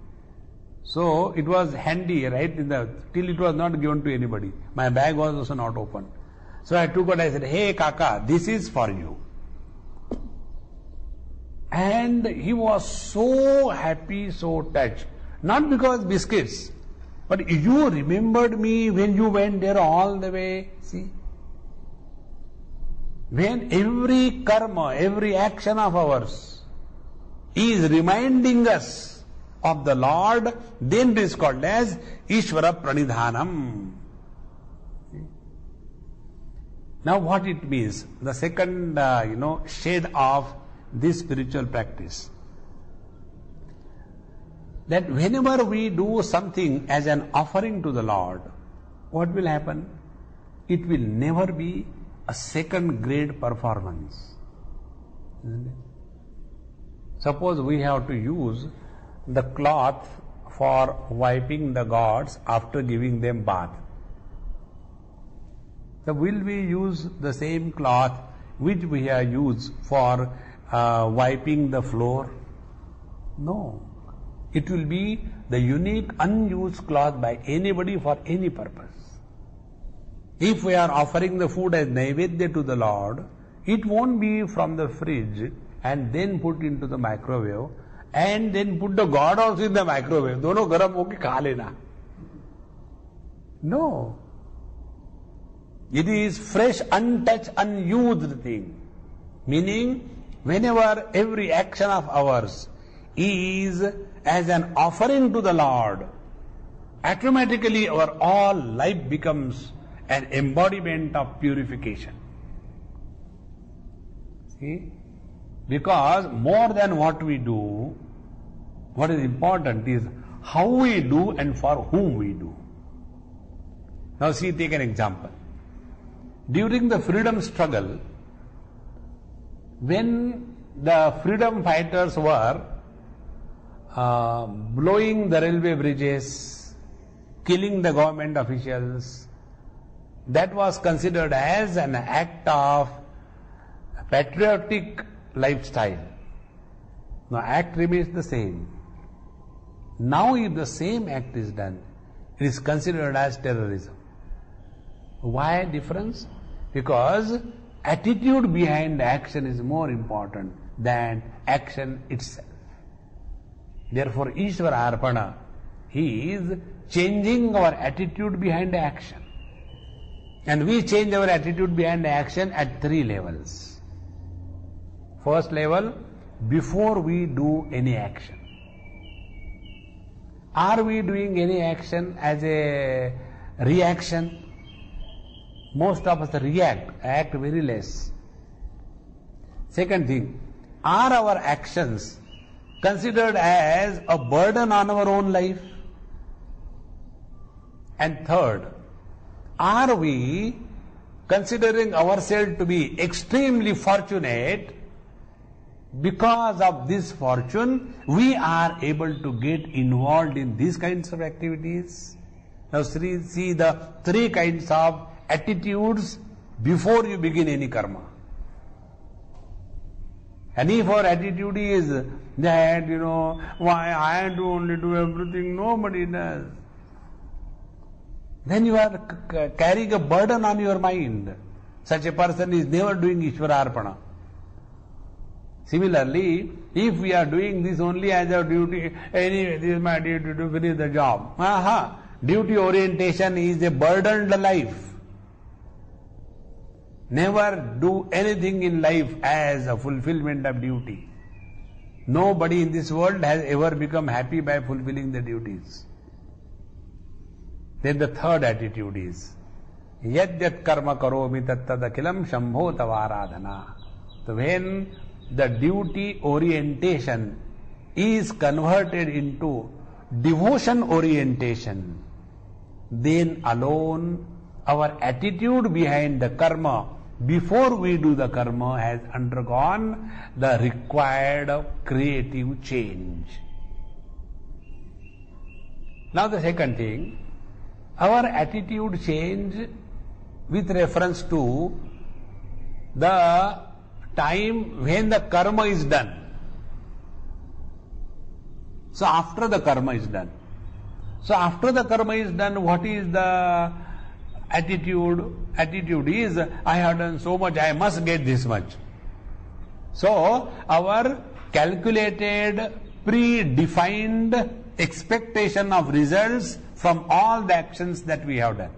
So it was handy, right? Till it was not given to anybody. My bag was also not open. So I took it, I said, "Hey Kaka, this is for you." And he was so happy, so touched. Not because biscuits, but you remembered me when you went there all the way. See? When every karma, every action of ours is reminding us of the Lord, then it is called as Ishvara Pranidhanam. Now what it means? The second, shade of this spiritual practice. That whenever we do something as an offering to the Lord, what will happen? It will never be a second grade performance. Isn't it? Suppose we have to use the cloth for wiping the gods after giving them bath. So will we use the same cloth which we have used for wiping the floor? No. It will be the unique unused cloth by anybody for any purpose. If we are offering the food as naivedya to the Lord, it won't be from the fridge and then put into the microwave and then put the God also in the microwave. Dono garam hoke kha lena. No. It is fresh, untouched, unused thing. Meaning, whenever every action of ours is as an offering to the Lord, automatically our all life becomes an embodiment of purification. See? Because more than what we do, what is important is how we do and for whom we do. Now see, take an example. During the freedom struggle, when the freedom fighters were blowing the railway bridges, killing the government officials, that was considered as an act of patriotic lifestyle. Now act remains the same. Now if the same act is done, it is considered as terrorism. Why difference? Because attitude behind action is more important than action itself. Therefore, Ishvara Arpana, he is changing our attitude behind action. And we change our attitude behind action at 3 levels. First level, before we do any action. Are we doing any action as a reaction? Most of us react, act very less. Second thing, are our actions considered as a burden on our own life? And third, are we considering ourselves to be extremely fortunate? Because of this fortune, we are able to get involved in these kinds of activities. Now see the 3 kinds of attitudes before you begin any karma. And if our attitude is that, why I do only do everything, nobody does, then you are carrying a burden on your mind. Such a person is never doing Ishvara Arpana. Similarly, if we are doing this only as a duty, anyway, this is my duty to finish the job. Duty orientation is a burdened life. Never do anything in life as a fulfillment of duty. Nobody in this world has ever become happy by fulfilling the duties. Then the third attitude is, yad yat karma karomi tat tad akhilam shambho tavaradhana. So when the duty orientation is converted into devotion orientation, then alone our attitude behind the karma before we do the karma has undergone the required creative change. Now the second thing, our attitude change with reference to the time when the karma is done. So after the karma is done. So after the karma is done, what is the attitude? Attitude is, I have done so much, I must get this much. So our calculated, predefined expectation of results from all the actions that we have done.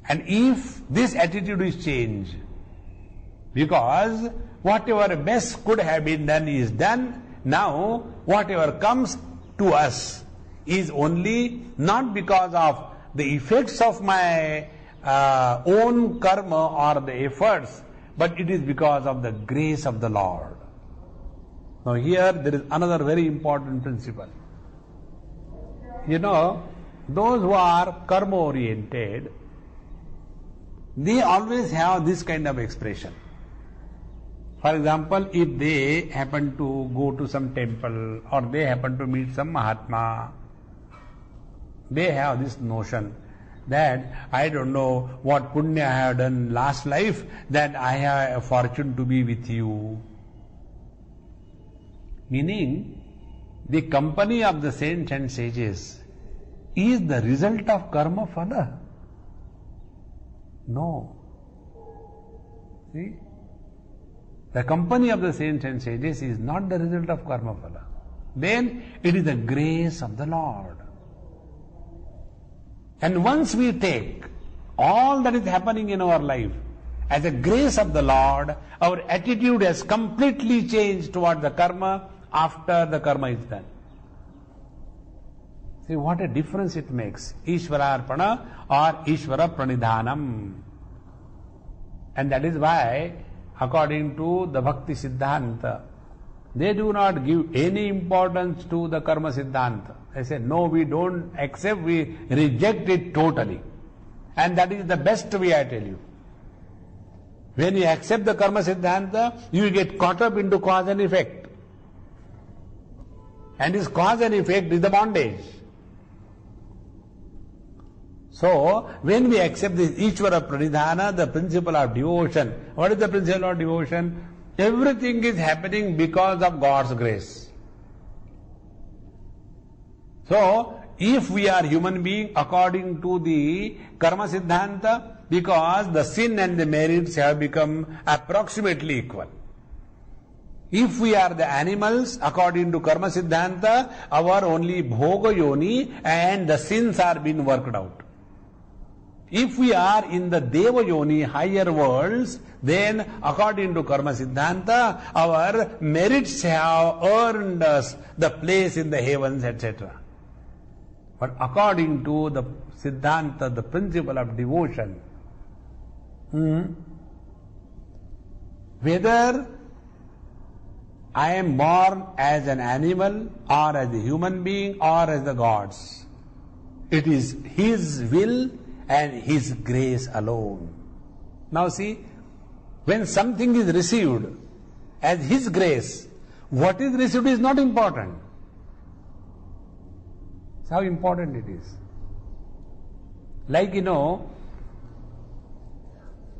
And if this attitude is changed, because whatever best could have been done is done, now whatever comes to us is only not because of the effects of my own karma or the efforts, but it is because of the grace of the Lord. Now here there is another very important principle. You know, those who are karma oriented, they always have this kind of expression. For example, if they happen to go to some temple or they happen to meet some Mahatma, they have this notion that I don't know what punya I have done last life, that I have a fortune to be with you. Meaning, the company of the saints and sages is the result of karma phala. No. See? The company of the saints and sages is not the result of karma phala. Then it is the grace of the Lord. And once we take all that is happening in our life as a grace of the Lord, our attitude has completely changed toward the karma after the karma is done. See what a difference it makes. Ishvararpana or Ishvara Pranidhanam. And that is why, according to the Bhakti Siddhanta, they do not give any importance to the Karma Siddhanta. They say, no, we don't accept, we reject it totally. And that is the best way, I tell you. When you accept the Karma Siddhanta, you get caught up into cause and effect. And this cause and effect is the bondage. So, when we accept this Ishvara Pranidhana, the principle of devotion, what is the principle of devotion? Everything is happening because of God's grace. So, if we are human being according to the Karma Siddhanta, because the sin and the merits have become approximately equal. If we are the animals, according to Karma Siddhanta, our only Bhoga Yoni and the sins are being worked out. If we are in the Deva Yoni, higher worlds, then according to Karma Siddhanta, our merits have earned us the place in the heavens, etc. But according to the Siddhanta, the principle of devotion, whether I am born as an animal or as a human being or as the gods, it is His will and His grace alone. Now see, when something is received as His grace, what is received is not important. That's how important it is. Like, you know,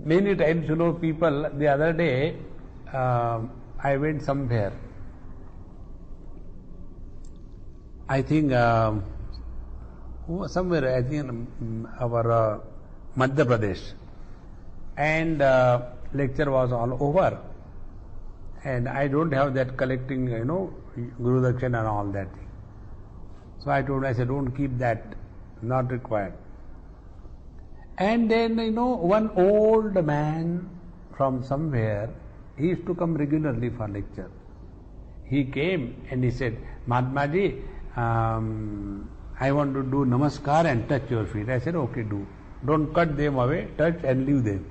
many times, you know, people, the other day, I went somewhere. I think somewhere, I think our Madhya Pradesh, and lecture was all over, and I don't have that collecting, you know, Guru Dakshina and all that thing. So I said, don't keep that, not required. And then, you know, one old man from somewhere, he used to come regularly for lecture. He came and he said, Mahatmaji, I want to do namaskar and touch your feet. I said, okay, do. Don't cut them away, touch and leave them.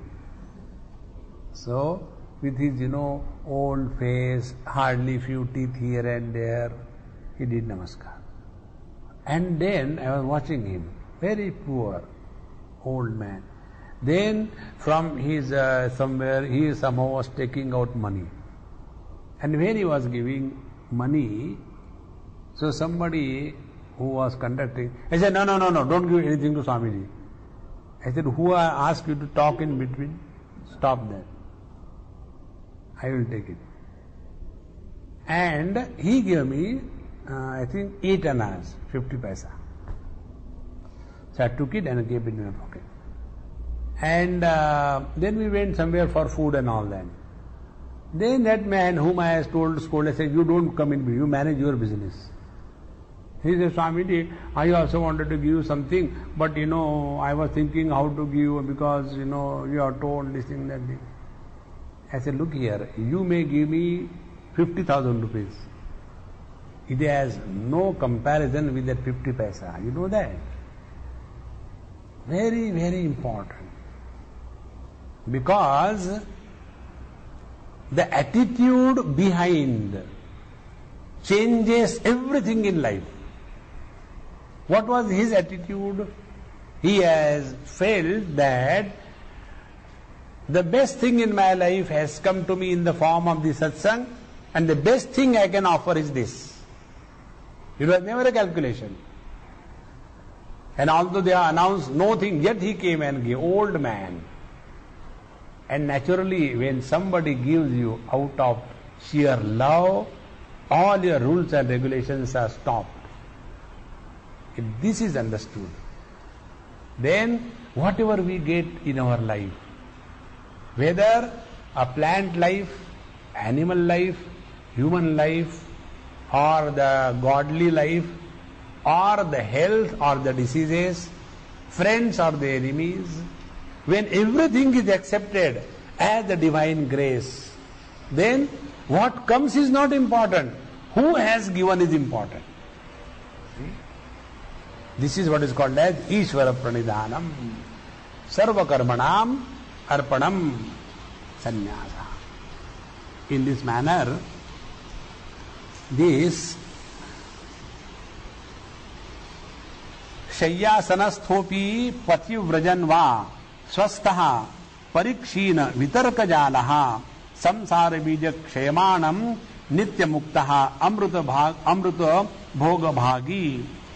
So, with his, you know, old face, hardly few teeth here and there, he did namaskar. And then I was watching him, very poor old man. Then from his somewhere, he somehow was taking out money. And when he was giving money, so somebody who was conducting, I said, no, don't give anything to Swamiji. I said, who asked you to talk in between? Stop there. I will take it. And he gave me, I think 8 annas, 50 paisa. So I took it and gave it in my pocket. And then we went somewhere for food and all that. Then that man whom I had scolded, said, you don't come in, you manage your business. He said, Swamiji, I also wanted to give you something, but I was thinking how to give you because, you are told this thing, that thing. I said, look here, you may give me 50,000 rupees. It has no comparison with that 50 paisa. You know that? Very, very important. Because the attitude behind changes everything in life. What was his attitude? He has felt that the best thing in my life has come to me in the form of the satsang, and the best thing I can offer is this. It was never a calculation. And although they announced no thing, yet he came and gave, old man. And naturally, when somebody gives you out of sheer love, all your rules and regulations are stopped. If this is understood, then whatever we get in our life, whether a plant life, animal life, human life, or the godly life, or the health or the diseases, friends or the enemies, when everything is accepted as the divine grace, then what comes is not important. Who has given is important. See? This is what is called as Ishvara Pranidhanam, Sarva Karmanam Arpanam Sannyasa. In this manner, this शय्यासनस्थोपि पतिव्रजन् वा स्वस्थः परिक्षीण वितर्कजालः संसार बीज क्षयमाणं नित्यमुक्तः अमृत भोगभागी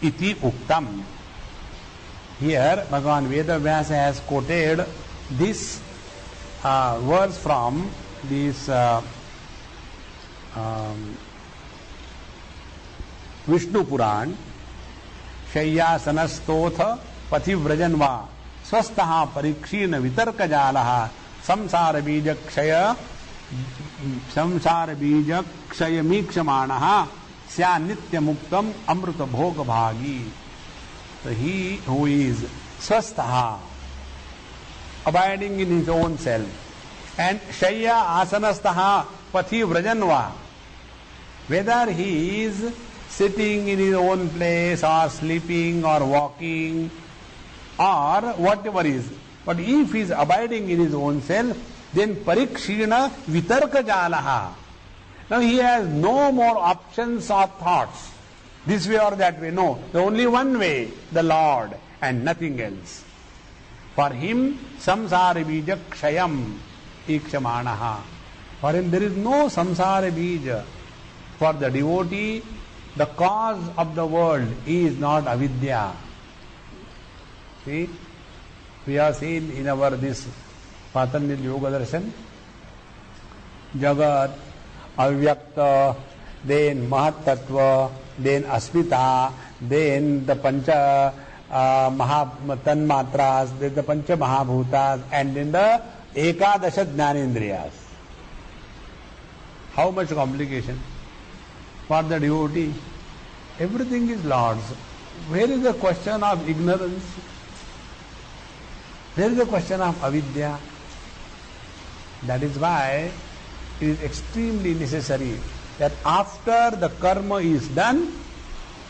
इति उक्तम. Here Bhagavan Vedavyasa has quoted this verse from this Vishnu Puran. शय्यासनस्तोथ पथिव्रजन् वा स्वस्थः परीक्षीण वितर्कजालः संसार बीज क्षयमीक्षमाणः स्या नित्यमुक्तम् अमृत भोगभागी. So he who is swastha, abiding in his own self, and shayya asanastha pathi vrajanva, whether he is sitting in his own place or sleeping or walking or whatever is, but if he is abiding in his own self, then parikshina vitarka jalaha. Now he has no more options or thoughts, this way or that way. No, the only one way, the Lord and nothing else. For him, samsara bija kshayam ikshamanaha. For him there is no samsara bija. For the devotee, the cause of the world is not avidya. See, we have seen in our this Patanjali Yoga Darshan, Jagat, Avyakta, then Mahat-tattva, then Asmita, then the Pancha Tanmatras, then the Pancha Mahabhutas, and then the Ekadasha Jnanendriyas. How much complication? For the devotee, everything is Lord's. Where is the question of ignorance? Where is the question of avidya? That is why it is extremely necessary that after the karma is done,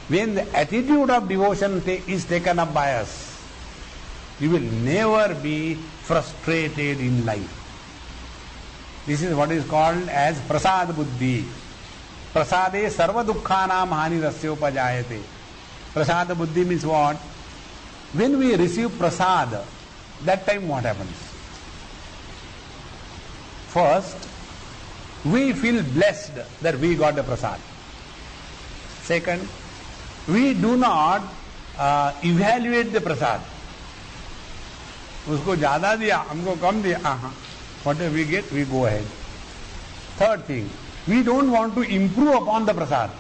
when the attitude of devotion is taken up by us, you will never be frustrated in life. This is what is called as prasad buddhi. Prasade sarva dukkhanam hani rasyopajayate. Prasada buddhi means what? When we receive prasad, that time what happens? First, we feel blessed that we got the prasad. Second, we do not evaluate the prasad. उसको ज्यादा दिया, हमको कम दिया. Whatever we get, we go ahead. Third thing, we don't want to improve upon the prasad.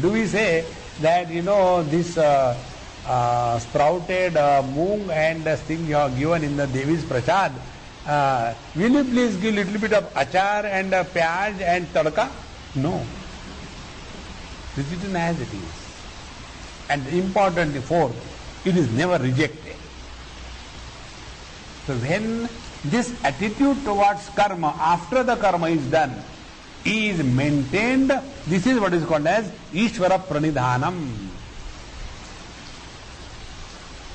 Do we say that, this sprouted moong and this thing you have given in the Devi's prasad, will you please give little bit of achar and pyaj and tadka? No. This is written as it is. And importantly, fourth, it is never rejected. So when this attitude towards karma, after the karma is done, is maintained, this is what is called as Ishvara Pranidhanam.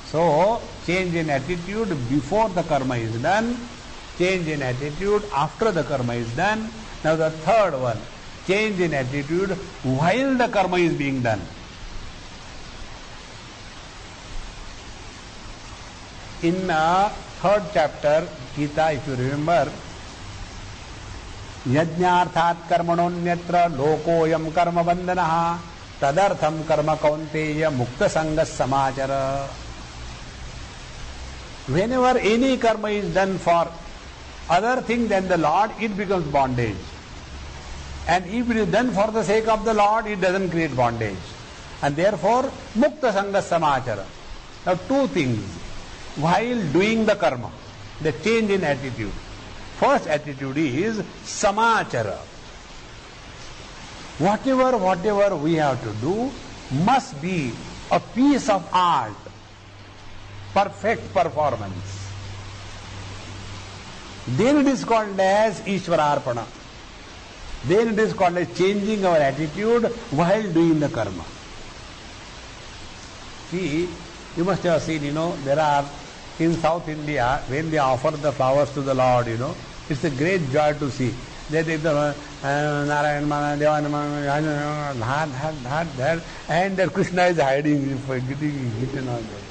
So, change in attitude before the karma is done, change in attitude after the karma is done. Now the third one, change in attitude while the karma is being done. In third chapter, Gita, if you remember, यज्ञार्थात् कर्मणोन्यत्र लोकोयम कर्म बंधनः तदर्थम कर्म कौन्तेय मुक्त संग समाचर. Whenever any karma is done for other thing than the Lord, it becomes bondage. And if it is done for the sake of the Lord, it doesn't create bondage. And therefore, mukta sanga samachara. Now two things. While doing the karma, the change in attitude. First attitude is samachara. Whatever we have to do must be a piece of art, perfect performance. Then it is called as Ishvararpana. Then it is called as changing our attitude while doing the karma. See, you must have seen, there are in South India, when they offer the flowers to the Lord, it's a great joy to see. They take the Narayan Mana, Devana, and their Krishna is hiding, getting hidden on there.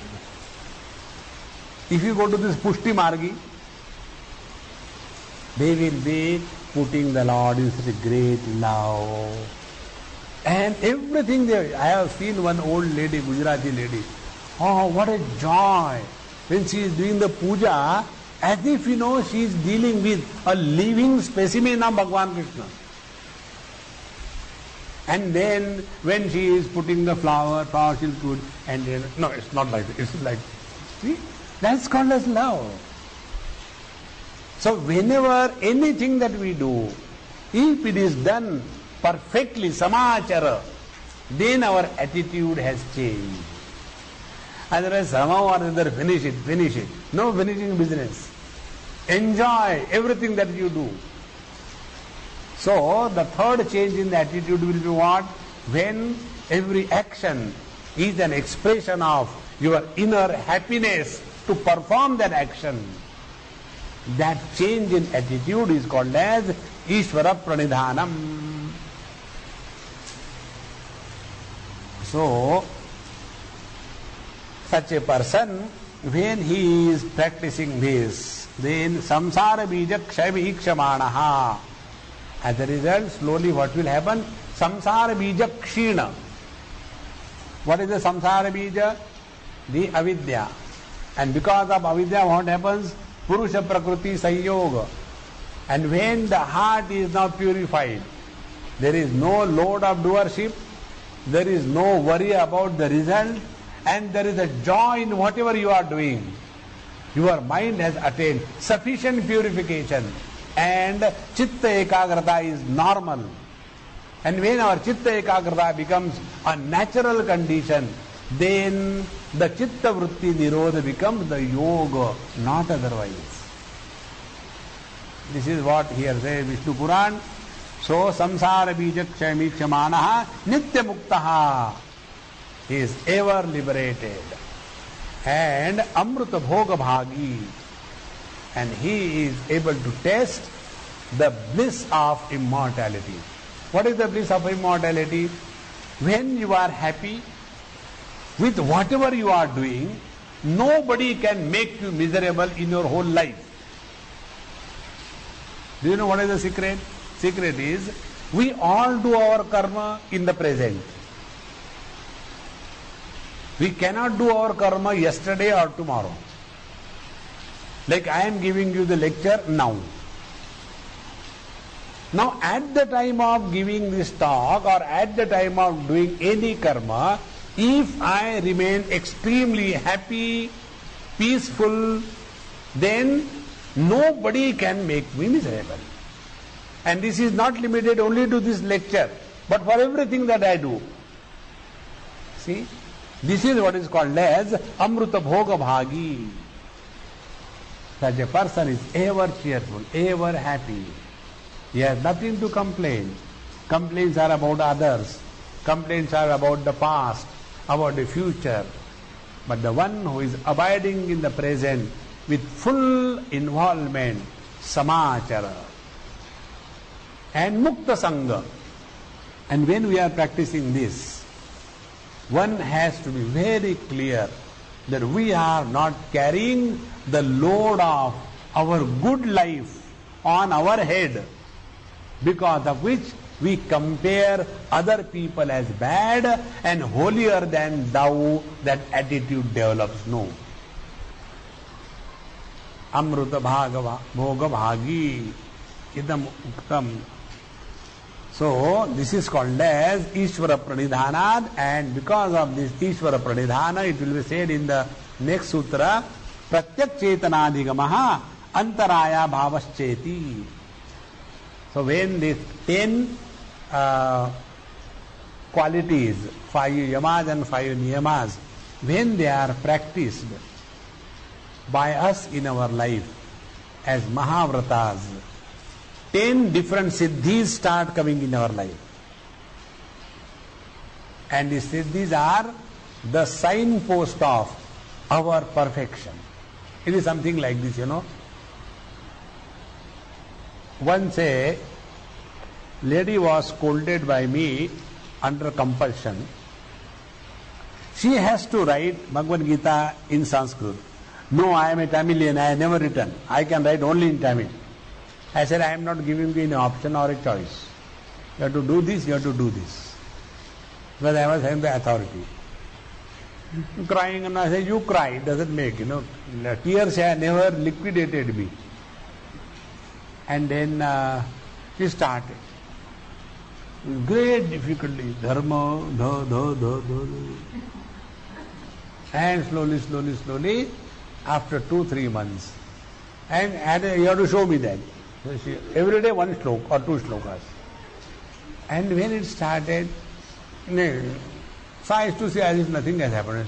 If you go to this Pushti Margi, they will be putting the Lord in such a great love. And everything there. I have seen one old lady, Gujarati lady. Oh, what a joy! When she is doing the puja, as if she is dealing with a living specimen of Bhagavan Krishna. And then when she is putting the flower she'll put, and then, no, it's not like that. It's like, see, that's called as love. So whenever anything that we do, if it is done perfectly, samachara, then our attitude has changed. Otherwise, somehow or other, finish it. No finishing business. Enjoy everything that you do. So, the third change in the attitude will be what? When every action is an expression of your inner happiness to perform that action. That change in attitude is called as Ishvara Pranidhanam. So, such a person, when he is practicing this, then samsara bija kshavi kshamanaha. As a result, slowly what will happen? Samsara bija kshina. What is the samsara bija? The avidya. And because of avidya, what happens? Purusha prakriti sanyoga. And when the heart is now purified, there is no load of doership, there is no worry about the result, and there is a joy in whatever you are doing. Your mind has attained sufficient purification, and chitta ekagrata is normal. And when our chitta ekagrata becomes a natural condition, then the chitta vritti nirodha becomes the yoga, not otherwise. This is what here says Vishnu Puran. So samsara bija kshami kshamanaha nitya muktaha. He is ever liberated. And amruta bhoga bhagi. And he is able to taste the bliss of immortality. What is the bliss of immortality? When you are happy with whatever you are doing, nobody can make you miserable in your whole life. Do you know what is the secret? Secret is, we all do our karma in the present. We cannot do our karma yesterday or tomorrow. Like I am giving you the lecture now. Now at the time of giving this talk or at the time of doing any karma, if I remain extremely happy, peaceful, then nobody can make me miserable. And this is not limited only to this lecture, but for everything that I do. See, this is what is called as Amruta Bhoga Bhagi. Such a person is ever cheerful, ever happy. He has nothing to complain. Complaints are about others. Complaints are about the past, about the future. But the one who is abiding in the present with full involvement, samachara and mukta sangha. And when we are practicing this, one has to be very clear that we are not carrying the load of our good life on our head, because of which we compare other people as bad and holier than thou. That attitude develops. No. Amruta bhagava bhoga bhagi idam uktam. So this is called as Ishvara Pranidhanad, and because of this Ishvara Pranidhana, it will be said in the next sutra, Pratyak Chetanadhigamaha Antaraya Bhavascheti. So when these 10 qualities, 5 yamas and 5 niyamas, when they are practiced by us in our life as Mahavratas, 10 different siddhis start coming in our life. And these siddhis are the signpost of our perfection. It is something like this, Once a lady was scolded by me under compulsion. She has to write Bhagavad Gita in Sanskrit. No, I am a Tamilian, I have never written. I can write only in Tamil. I said, I am not giving you an option or a choice. You have to do this, you have to do this. Because I was having the authority. Crying, and I said, you cry, it doesn't make, tears have never liquidated me. And then she started. With great difficulty, dharma, dha. And slowly, after 2-3 months. And you have to show me that. So every day one slok or 2 slokas. And when it started, so I used to say as if nothing has happened.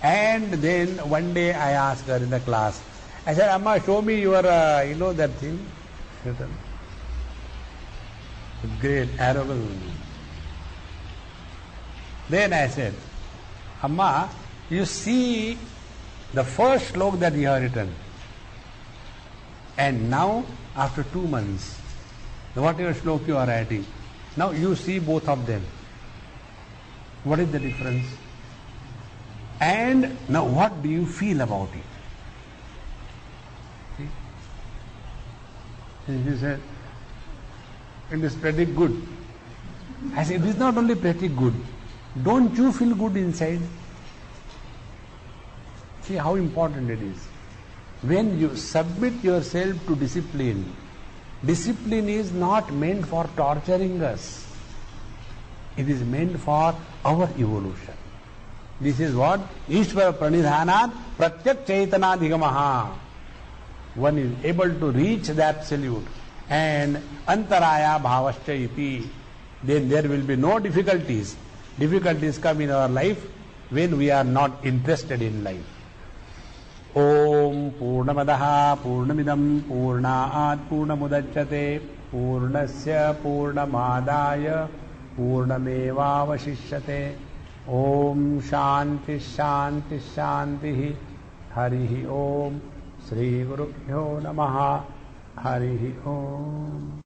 And then one day I asked her in the class, I said, Amma, show me your, that thing. With great arrogance. Then I said, Amma, you see the first slok that you have written, and now after 2 months, whatever slok you are writing, now you see both of them. What is the difference? And now what do you feel about it? See? He said, it is pretty good. I said, it is not only pretty good. Don't you feel good inside? See how important it is. When you submit yourself to discipline, discipline is not meant for torturing us. It is meant for our evolution. This is what Ishvara Pranidhanat Pratyak Chetanadhigamaha. One is able to reach the absolute, and Antaraya Bhavascha iti. Then there will be no difficulties. Difficulties come in our life when we are not interested in life. Om Purnamadaha Purnamidam Purnaat Purnamudachyate Purnasya Purnamadaya Purnamevavashishyate. Om Shanti Shanti Shanti Harihi Om Sri Gurubhyo Namaha Harihi Om.